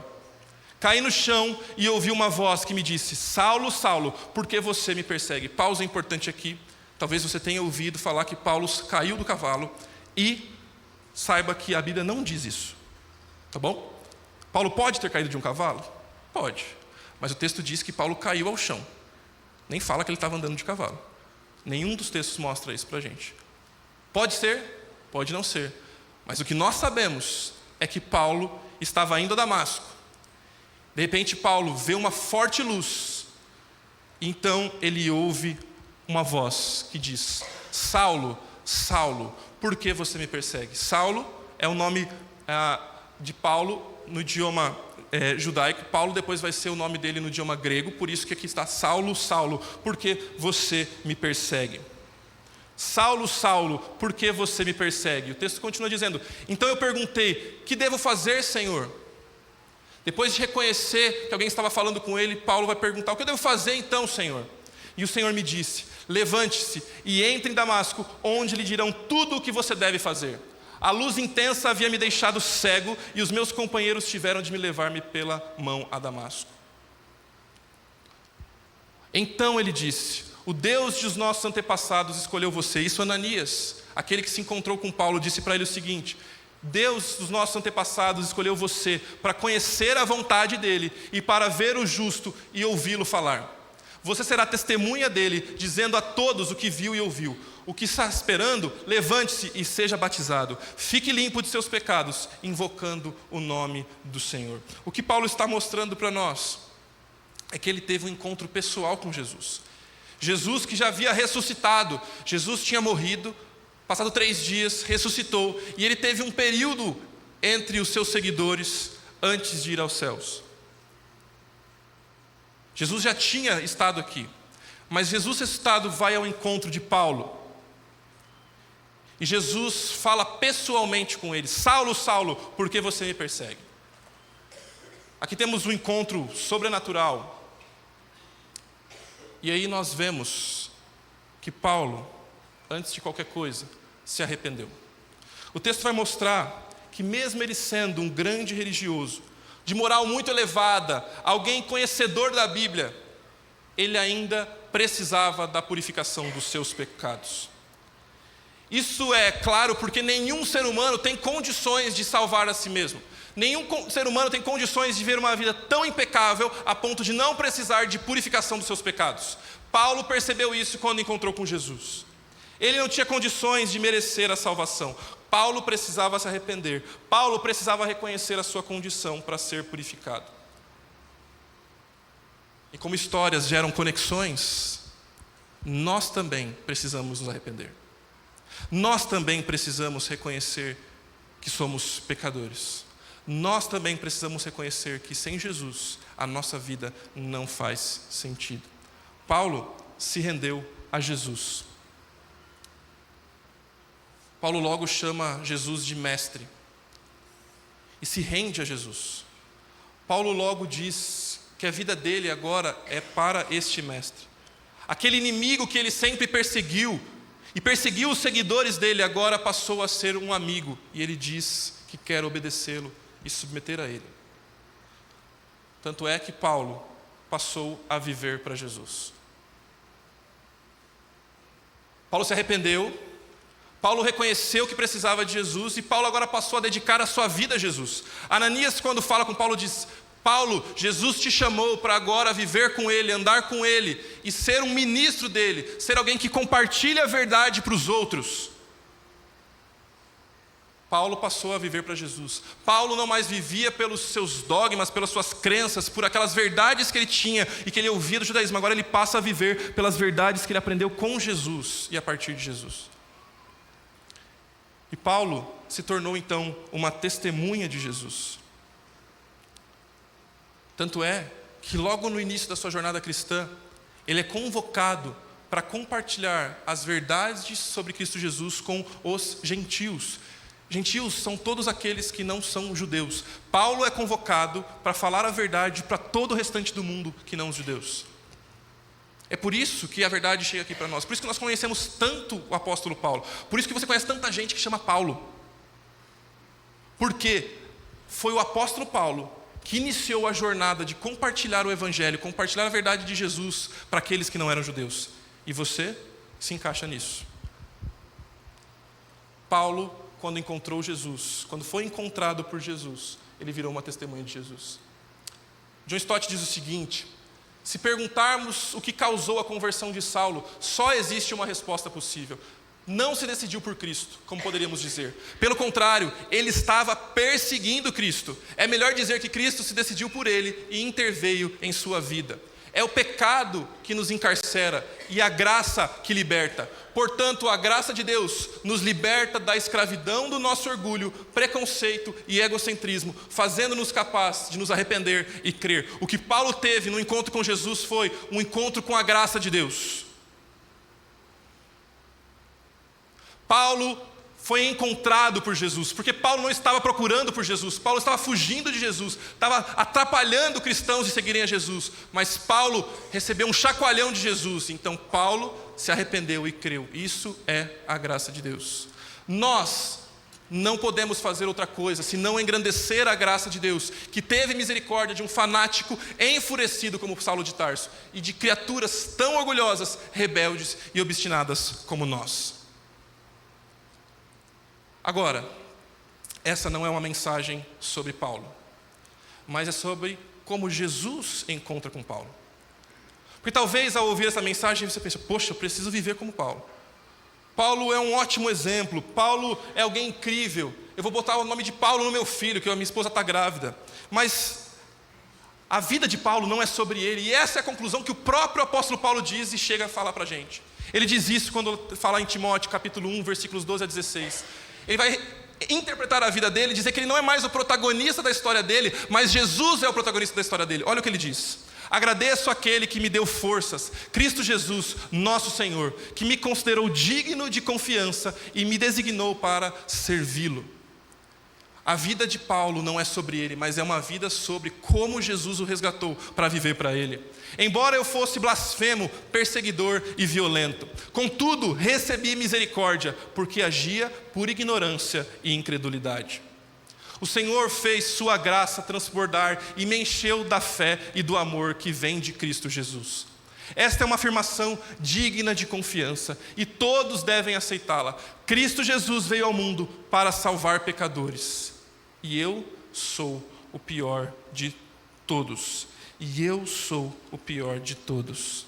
Caí no chão e ouvi uma voz que me disse: Saulo, Saulo, por que você me persegue? Pausa importante aqui, talvez você tenha ouvido falar que Paulo caiu do cavalo, e saiba que a Bíblia não diz isso, tá bom? Paulo pode ter caído de um cavalo? Pode, mas o texto diz que Paulo caiu ao chão, nem fala que ele estava andando de cavalo. Nenhum dos textos mostra isso para a gente. Pode ser, pode não ser, mas o que nós sabemos é que Paulo estava indo a Damasco. De repente Paulo vê uma forte luz, então ele ouve uma voz que diz: Saulo, Saulo, por que você me persegue? Saulo é o nome de Paulo no idioma judaico. Paulo depois vai ser o nome dele no idioma grego, por isso que aqui está: Saulo, Saulo, por que você me persegue? Saulo, Saulo, por que você me persegue? O texto continua dizendo: então eu perguntei, que devo fazer, Senhor? Depois de reconhecer que alguém estava falando com ele, Paulo vai perguntar: o que eu devo fazer então, Senhor? E o Senhor me disse: levante-se e entre em Damasco, onde lhe dirão tudo o que você deve fazer. A luz intensa havia me deixado cego, e os meus companheiros tiveram de me levar-me pela mão a Damasco. Então ele disse: O Deus dos nossos antepassados escolheu você. Isso Ananias, aquele que se encontrou com Paulo, disse para ele o seguinte: Deus dos nossos antepassados escolheu você para conhecer a vontade dele e para ver o justo e ouvi-lo falar. Você será testemunha dele, dizendo a todos o que viu e ouviu. O que está esperando, levante-se e seja batizado. Fique limpo de seus pecados, invocando o nome do Senhor. O que Paulo está mostrando para nós é que ele teve um encontro pessoal com Jesus. Jesus que já havia ressuscitado. Jesus tinha morrido, passado 3 dias, ressuscitou. E ele teve um período entre os seus seguidores antes de ir aos céus. Jesus já tinha estado aqui, mas Jesus ressuscitado vai ao encontro de Paulo. E Jesus fala pessoalmente com ele: Saulo, Saulo, por que você me persegue? Aqui temos um encontro sobrenatural. E aí nós vemos que Paulo, antes de qualquer coisa, se arrependeu. O texto vai mostrar que mesmo ele sendo um grande religioso, de moral muito elevada, alguém conhecedor da Bíblia, ele ainda precisava da purificação dos seus pecados. Isso é claro porque nenhum ser humano tem condições de salvar a si mesmo. Nenhum ser humano tem condições de viver uma vida tão impecável a ponto de não precisar de purificação dos seus pecados. Paulo percebeu isso quando encontrou com Jesus. Ele não tinha condições de merecer a salvação. Paulo precisava se arrepender. Paulo precisava reconhecer a sua condição para ser purificado. E como histórias geram conexões, nós também precisamos nos arrepender. Nós também precisamos reconhecer que somos pecadores. Nós também precisamos reconhecer que sem Jesus a nossa vida não faz sentido. Paulo se rendeu a Jesus. Paulo logo chama Jesus de mestre e se rende a Jesus. Paulo logo diz que a vida dele agora é para este mestre. Aquele inimigo que ele sempre perseguiu e perseguiu os seguidores dele, agora passou a ser um amigo, e ele diz que quer obedecê-lo e submeter a ele. Tanto é que Paulo passou a viver para Jesus. Paulo se arrependeu, Paulo reconheceu que precisava de Jesus, e Paulo agora passou a dedicar a sua vida a Jesus. Ananias, quando fala com Paulo, diz: Paulo, Jesus te chamou para agora viver com Ele, andar com Ele e ser um ministro dEle, ser alguém que compartilha a verdade para os outros. Paulo passou a viver para Jesus. Paulo não mais vivia pelos seus dogmas, pelas suas crenças, por aquelas verdades que ele tinha e que ele ouvia do judaísmo. Agora ele passa a viver pelas verdades que ele aprendeu com Jesus e a partir de Jesus. E Paulo se tornou então uma testemunha de Jesus. Tanto é que logo no início da sua jornada cristã, ele é convocado para compartilhar as verdades sobre Cristo Jesus com os gentios. Gentios são todos aqueles que não são judeus. Paulo é convocado para falar a verdade para todo o restante do mundo que não os judeus. É por isso que a verdade chega aqui para nós. Por isso que nós conhecemos tanto o apóstolo Paulo. Por isso que você conhece tanta gente que chama Paulo. Porque foi o apóstolo Paulo que iniciou a jornada de compartilhar o evangelho, compartilhar a verdade de Jesus para aqueles que não eram judeus. E você se encaixa nisso. Paulo, quando encontrou Jesus, quando foi encontrado por Jesus, ele virou uma testemunha de Jesus. John Stott diz o seguinte: se perguntarmos o que causou a conversão de Saulo, só existe uma resposta possível. Não se decidiu por Cristo, como poderíamos dizer. Pelo contrário, ele estava perseguindo Cristo. É melhor dizer que Cristo se decidiu por ele e interveio em sua vida. É o pecado que nos encarcera e a graça que liberta. Portanto, a graça de Deus nos liberta da escravidão do nosso orgulho, preconceito e egocentrismo, fazendo-nos capazes de nos arrepender e crer. O que Paulo teve no encontro com Jesus foi um encontro com a graça de Deus. Paulo foi encontrado por Jesus, porque Paulo não estava procurando por Jesus, Paulo estava fugindo de Jesus, estava atrapalhando cristãos de seguirem a Jesus, mas Paulo recebeu um chacoalhão de Jesus, então Paulo se arrependeu e creu. Isso é a graça de Deus. Nós não podemos fazer outra coisa senão engrandecer a graça de Deus, que teve misericórdia de um fanático enfurecido como Saulo de Tarso e de criaturas tão orgulhosas, rebeldes e obstinadas como nós. Agora, essa não é uma mensagem sobre Paulo, mas é sobre como Jesus encontra com Paulo. Porque talvez ao ouvir essa mensagem você pense, poxa, eu preciso viver como Paulo. Paulo é um ótimo exemplo, Paulo é alguém incrível, eu vou botar o nome de Paulo no meu filho, que a minha esposa está grávida. Mas a vida de Paulo não é sobre ele, e essa é a conclusão que o próprio apóstolo Paulo diz e chega a falar para a gente. Ele diz isso quando fala em Timóteo, capítulo 1, versículos 12 a 16. Ele vai interpretar a vida dele, dizer que ele não é mais o protagonista da história dele, mas Jesus é o protagonista da história dele. Olha o que ele diz: agradeço àquele que me deu forças, Cristo Jesus, nosso Senhor, que me considerou digno de confiança e me designou para servi-lo. A vida de Paulo não é sobre ele, mas é uma vida sobre como Jesus o resgatou para viver para ele. Embora eu fosse blasfemo, perseguidor e violento, contudo recebi misericórdia, porque agia por ignorância e incredulidade. O Senhor fez sua graça transbordar e me encheu da fé e do amor que vem de Cristo Jesus. Esta é uma afirmação digna de confiança e todos devem aceitá-la. Cristo Jesus veio ao mundo para salvar pecadores. E eu sou o pior de todos. E eu sou o pior de todos.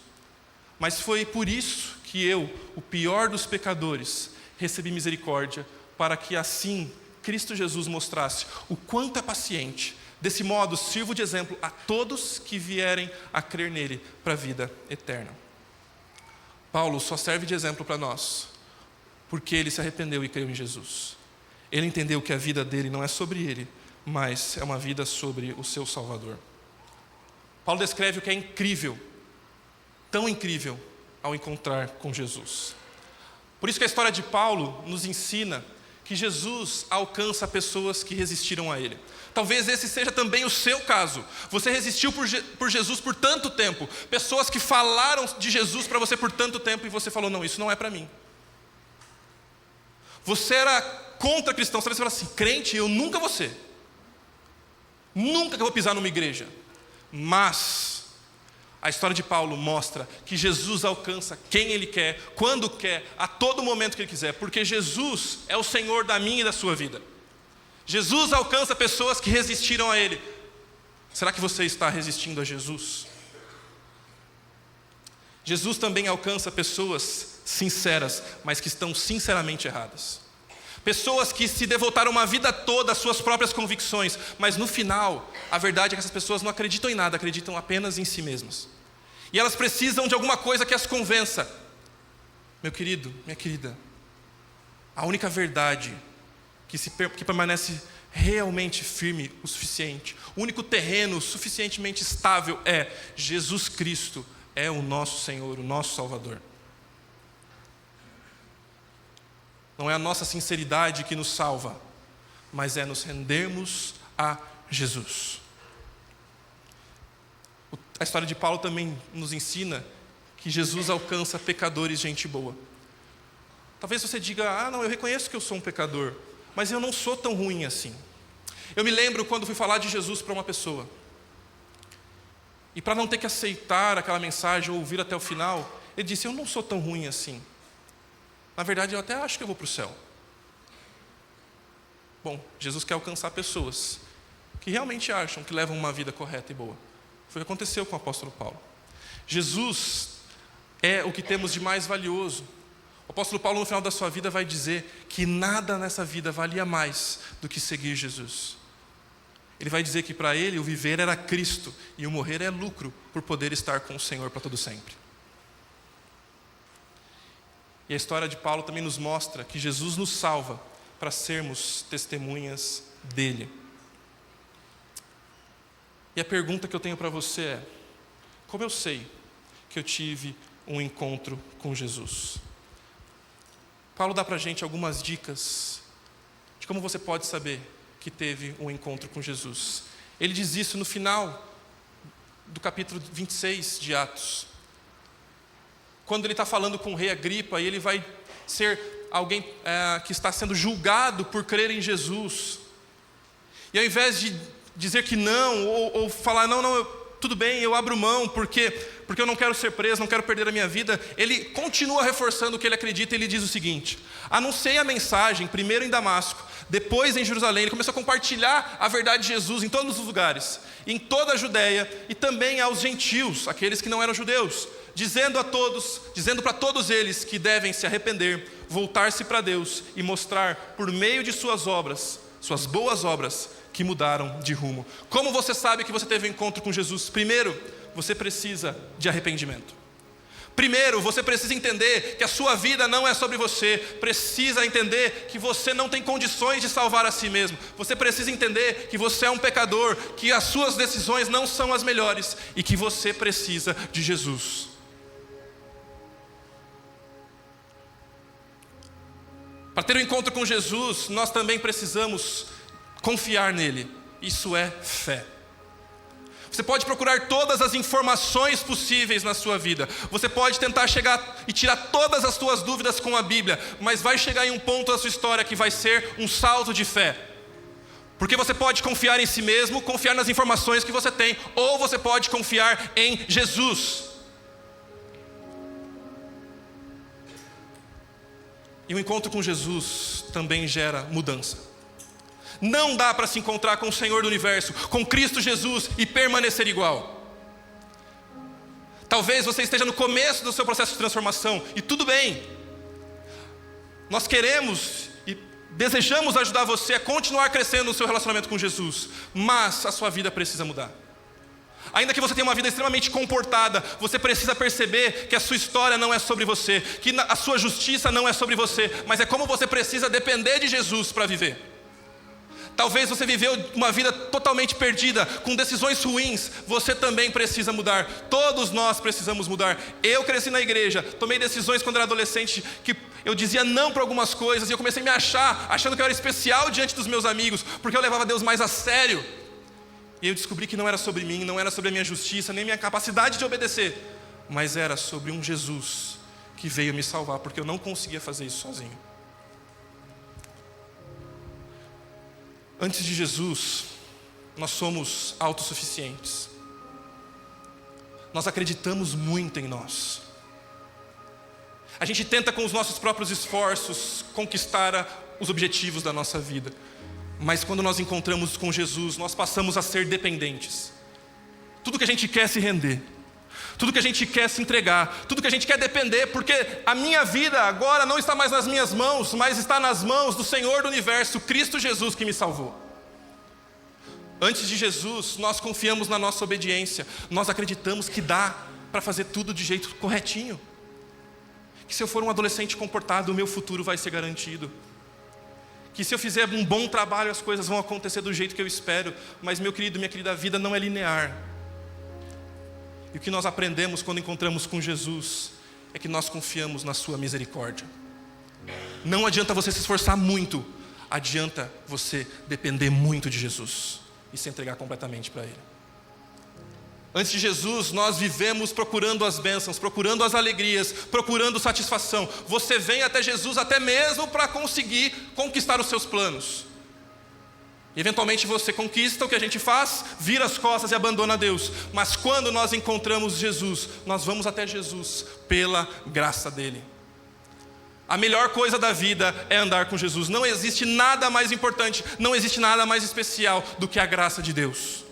Mas foi por isso que eu, o pior dos pecadores, recebi misericórdia, para que assim Cristo Jesus mostrasse o quanto é paciente. Desse modo, sirvo de exemplo a todos que vierem a crer nele para a vida eterna. Paulo só serve de exemplo para nós, porque ele se arrependeu e creu em Jesus. Ele entendeu que a vida dele não é sobre ele, mas é uma vida sobre o seu Salvador. Paulo descreve o que é incrível, tão incrível, ao encontrar com Jesus. Por isso que a história de Paulo nos ensina que Jesus alcança pessoas que resistiram a ele. Talvez esse seja também o seu caso. Você resistiu por Jesus por tanto tempo. Pessoas que falaram de Jesus para você por tanto tempo e você falou, não, isso não é para mim. Você era contra cristão, você fala assim, crente, eu nunca vou ser. Nunca que eu vou pisar numa igreja. Mas a história de Paulo mostra que Jesus alcança quem Ele quer, quando quer, a todo momento que Ele quiser, porque Jesus é o Senhor da minha e da sua vida. Jesus alcança pessoas que resistiram a Ele. Será que você está resistindo a Jesus? Jesus também alcança pessoas sinceras, mas que estão sinceramente erradas. Pessoas que se devotaram uma vida toda às suas próprias convicções, mas no final, a verdade é que essas pessoas não acreditam em nada, acreditam apenas em si mesmas. E elas precisam de alguma coisa que as convença. Meu querido, minha querida, a única verdade que permanece realmente firme o suficiente, o único terreno suficientemente estável é Jesus Cristo, é o nosso Senhor, o nosso Salvador. Não é a nossa sinceridade que nos salva, mas é nos rendermos a Jesus. A história de Paulo também nos ensina que Jesus alcança pecadores, gente boa. Talvez você diga, não, eu reconheço que eu sou um pecador, mas eu não sou tão ruim assim. Eu me lembro quando fui falar de Jesus para uma pessoa, e para não ter que aceitar aquela mensagem ou ouvir até o final, ele disse, eu não sou tão ruim assim. Na verdade, eu até acho que eu vou para o céu. Bom, Jesus quer alcançar pessoas que realmente acham que levam uma vida correta e boa. Foi o que aconteceu com o apóstolo Paulo. Jesus é o que temos de mais valioso. O apóstolo Paulo, no final da sua vida, vai dizer que nada nessa vida valia mais do que seguir Jesus. Ele vai dizer que para ele o viver era Cristo e o morrer é lucro por poder estar com o Senhor para todo sempre. E a história de Paulo também nos mostra que Jesus nos salva para sermos testemunhas dele. E a pergunta que eu tenho para você é, como eu sei que eu tive um encontro com Jesus? Paulo dá para a gente algumas dicas de como você pode saber que teve um encontro com Jesus. Ele diz isso no final do capítulo 26 de Atos. Quando ele está falando com o rei Agripa, e ele vai ser alguém que está sendo julgado por crer em Jesus. E ao invés de dizer que não, ou falar, não, tudo bem, eu abro mão, porque eu não quero ser preso, não quero perder a minha vida, ele continua reforçando o que ele acredita, e ele diz o seguinte: anunciei a mensagem, primeiro em Damasco, depois em Jerusalém. Ele começou a compartilhar a verdade de Jesus em todos os lugares, em toda a Judéia, e também aos gentios, aqueles que não eram judeus, dizendo para todos eles que devem se arrepender, voltar-se para Deus e mostrar por meio de suas obras, suas boas obras, que mudaram de rumo. Como você sabe que você teve um encontro com Jesus? Primeiro, você precisa de arrependimento. Primeiro, você precisa entender que a sua vida não é sobre você. Precisa entender que você não tem condições de salvar a si mesmo. Você precisa entender que você é um pecador, que as suas decisões não são as melhores e que você precisa de Jesus. Para ter um encontro com Jesus, nós também precisamos confiar nele. Isso é fé. Você pode procurar todas as informações possíveis na sua vida. Você pode tentar chegar e tirar todas as suas dúvidas com a Bíblia, mas vai chegar em um ponto da sua história que vai ser um salto de fé. Porque você pode confiar em si mesmo, confiar nas informações que você tem, ou você pode confiar em Jesus. E o encontro com Jesus também gera mudança. Não dá para se encontrar com o Senhor do Universo, com Cristo Jesus, e permanecer igual. Talvez você esteja no começo do seu processo de transformação, e tudo bem. Nós queremos e desejamos ajudar você a continuar crescendo no seu relacionamento com Jesus, mas a sua vida precisa mudar. Ainda que você tenha uma vida extremamente comportada, você precisa perceber que a sua história não é sobre você, que a sua justiça não é sobre você, mas é como você precisa depender de Jesus para viver. Talvez você viveu uma vida totalmente perdida, com decisões ruins. Você também precisa mudar. Todos nós precisamos mudar. Eu cresci na igreja, tomei decisões quando era adolescente, que eu dizia não para algumas coisas, e eu comecei a me achar, achando que eu era especial diante dos meus amigos, porque eu levava Deus mais a sério. E eu descobri que não era sobre mim, não era sobre a minha justiça, nem minha capacidade de obedecer, mas era sobre um Jesus que veio me salvar, porque eu não conseguia fazer isso sozinho. Antes de Jesus, nós somos autossuficientes. Nós acreditamos muito em nós. A gente tenta com os nossos próprios esforços conquistar os objetivos da nossa vida. Mas quando nós encontramos com Jesus, nós passamos a ser dependentes. Tudo que a gente quer se render, tudo que a gente quer se entregar, tudo que a gente quer depender, porque a minha vida agora não está mais nas minhas mãos, mas está nas mãos do Senhor do Universo, Cristo Jesus, que me salvou. Antes de Jesus, nós confiamos na nossa obediência, nós acreditamos que dá para fazer tudo de jeito corretinho, que se eu for um adolescente comportado, o meu futuro vai ser garantido, que se eu fizer um bom trabalho, as coisas vão acontecer do jeito que eu espero. Mas meu querido, minha querida, a vida não é linear. E o que nós aprendemos quando encontramos com Jesus é que nós confiamos na sua misericórdia. Não adianta você se esforçar muito, adianta você depender muito de Jesus e se entregar completamente para Ele. Antes de Jesus, nós vivemos procurando as bênçãos, procurando as alegrias, procurando satisfação. Você vem até Jesus até mesmo para conseguir conquistar os seus planos. E eventualmente você conquista o que a gente faz, vira as costas e abandona Deus. Mas quando nós encontramos Jesus, nós vamos até Jesus pela graça dEle. A melhor coisa da vida é andar com Jesus. Não existe nada mais importante, não existe nada mais especial do que a graça de Deus.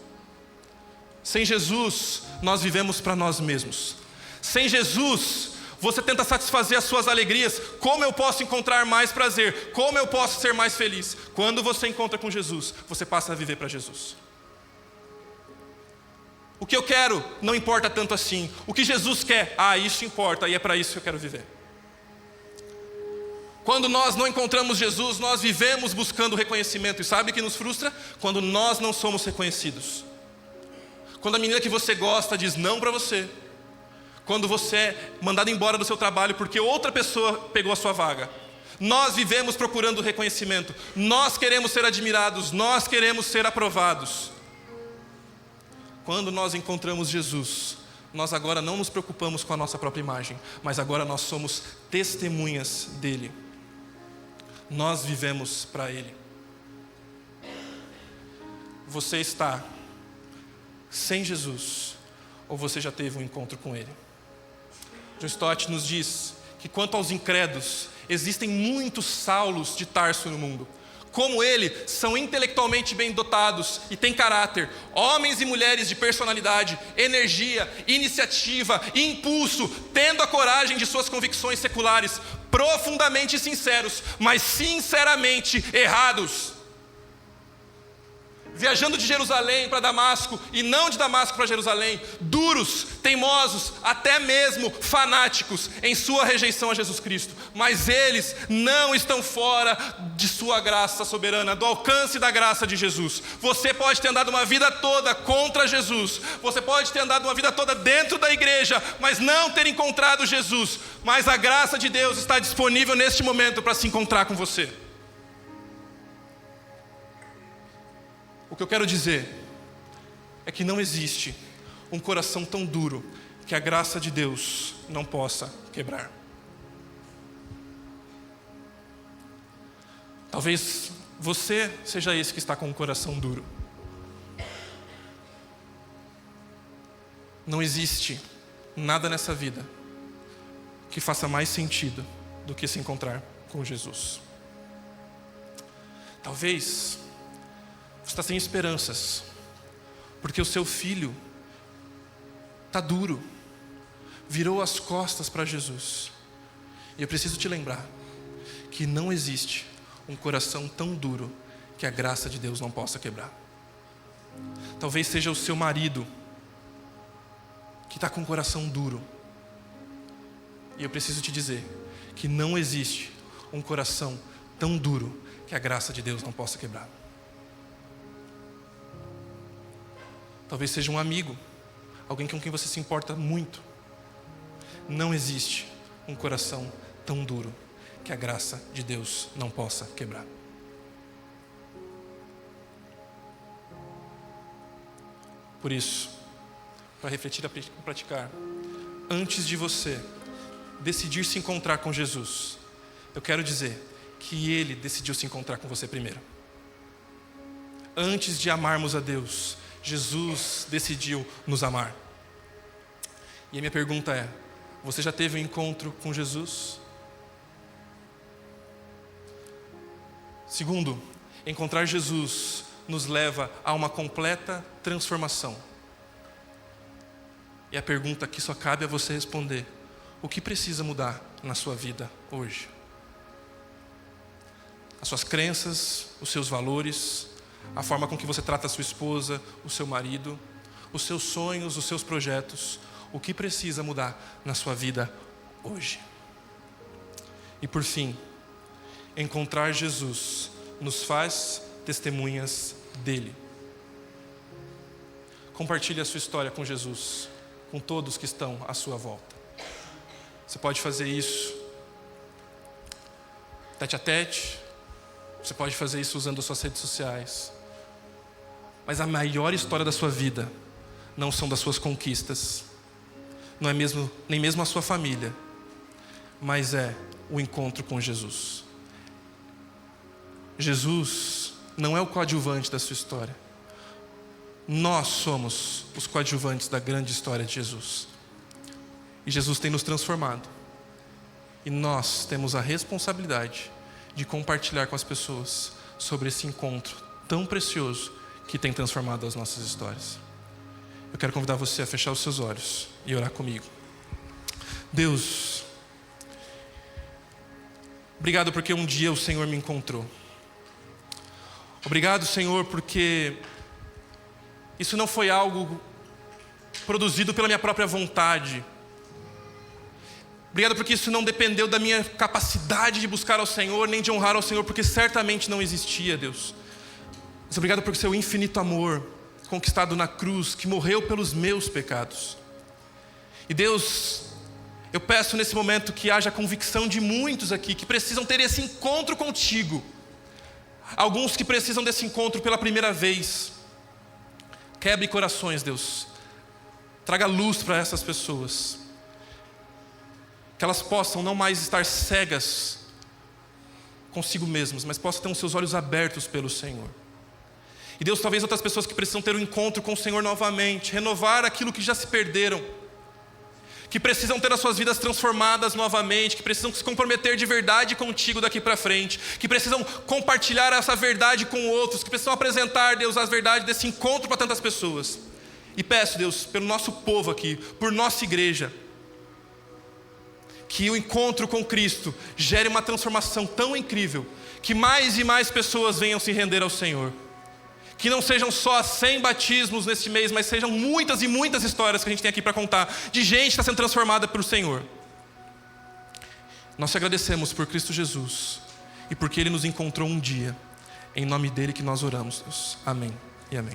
Sem Jesus, nós vivemos para nós mesmos. Sem Jesus, você tenta satisfazer as suas alegrias. Como eu posso encontrar mais prazer? Como eu posso ser mais feliz? Quando você encontra com Jesus, você passa a viver para Jesus. O que eu quero não importa tanto assim. O que Jesus quer, isso importa, e é para isso que eu quero viver. Quando nós não encontramos Jesus, nós vivemos buscando reconhecimento. E sabe o que nos frustra? Quando nós não somos reconhecidos. Quando a menina que você gosta diz não para você. Quando você é mandado embora do seu trabalho porque outra pessoa pegou a sua vaga. Nós vivemos procurando reconhecimento. Nós queremos ser admirados. Nós queremos ser aprovados. Quando nós encontramos Jesus, nós agora não nos preocupamos com a nossa própria imagem, mas agora nós somos testemunhas dele. Nós vivemos para Ele. Você está sem Jesus ou você já teve um encontro com Ele? John Stott nos diz que quanto aos incrédulos, existem muitos Saulos de Tarso no mundo. Como ele, são intelectualmente bem dotados e têm caráter, homens e mulheres de personalidade, energia, iniciativa e impulso, tendo a coragem de suas convicções seculares, profundamente sinceros, mas sinceramente errados. Viajando de Jerusalém para Damasco e não de Damasco para Jerusalém, duros, teimosos, até mesmo fanáticos em sua rejeição a Jesus Cristo. Mas eles não estão fora de sua graça soberana, do alcance da graça de Jesus. Você pode ter andado uma vida toda contra Jesus, você pode ter andado uma vida toda dentro da igreja, mas não ter encontrado Jesus. Mas a graça de Deus está disponível neste momento para se encontrar com você. O que eu quero dizer é que não existe um coração tão duro que a graça de Deus não possa quebrar. Talvez você seja esse que está com um coração duro. Não existe nada nessa vida que faça mais sentido do que se encontrar com Jesus. Talvez você está sem esperanças, porque o seu filho está duro, virou as costas para Jesus. E eu preciso te lembrar que não existe um coração tão duro que a graça de Deus não possa quebrar. Talvez seja o seu marido que está com o coração duro. E eu preciso te dizer que não existe um coração tão duro que a graça de Deus não possa quebrar. Talvez seja um amigo, alguém com quem você se importa muito. Não existe um coração tão duro que a graça de Deus não possa quebrar. Por isso, para refletir e praticar, antes de você decidir se encontrar com Jesus, eu quero dizer que Ele decidiu se encontrar com você primeiro. Antes de amarmos a Deus, Jesus decidiu nos amar. E a minha pergunta é: você já teve um encontro com Jesus? Segundo, encontrar Jesus nos leva a uma completa transformação. E a pergunta que só cabe a você responder: o que precisa mudar na sua vida hoje? As suas crenças, os seus valores, a forma com que você trata a sua esposa, o seu marido, os seus sonhos, os seus projetos. O que precisa mudar na sua vida hoje? E por fim, encontrar Jesus nos faz testemunhas dele. Compartilhe a sua história com Jesus, com todos que estão à sua volta. Você pode fazer isso tete a tete, você pode fazer isso usando suas redes sociais. Mas a maior história da sua vida não são das suas conquistas, não é nem mesmo a sua família, mas é o encontro com Jesus. Jesus não é o coadjuvante da sua história. Nós somos os coadjuvantes da grande história de Jesus. E Jesus tem nos transformado. E nós temos a responsabilidade de compartilhar com as pessoas sobre esse encontro tão precioso que tem transformado as nossas histórias. Eu quero convidar você a fechar os seus olhos e orar comigo. Deus, obrigado porque um dia o Senhor me encontrou. Obrigado, Senhor, porque isso não foi algo produzido pela minha própria vontade. Obrigado porque isso não dependeu da minha capacidade de buscar ao Senhor, nem de honrar ao Senhor, porque certamente não existia, Deus. Mas obrigado por seu infinito amor, conquistado na cruz, que morreu pelos meus pecados. E Deus, eu peço nesse momento que haja convicção de muitos aqui, que precisam ter esse encontro contigo. Alguns que precisam desse encontro pela primeira vez. Quebre corações, Deus. Traga luz para essas pessoas. Que elas possam não mais estar cegas consigo mesmos, mas possam ter os seus olhos abertos pelo Senhor. E Deus, talvez outras pessoas que precisam ter um encontro com o Senhor novamente, renovar aquilo que já se perderam, que precisam ter as suas vidas transformadas novamente, que precisam se comprometer de verdade contigo daqui para frente, que precisam compartilhar essa verdade com outros, que precisam apresentar, Deus, a verdade desse encontro para tantas pessoas. E peço, Deus, pelo nosso povo aqui, por nossa igreja, que o encontro com Cristo gere uma transformação tão incrível, que mais e mais pessoas venham se render ao Senhor. Que não sejam só 100 batismos neste mês, mas sejam muitas e muitas histórias que a gente tem aqui para contar, de gente que está sendo transformada pelo Senhor. Nós te agradecemos por Cristo Jesus, e porque Ele nos encontrou um dia. Em nome dEle que nós oramos, Deus. Amém e amém.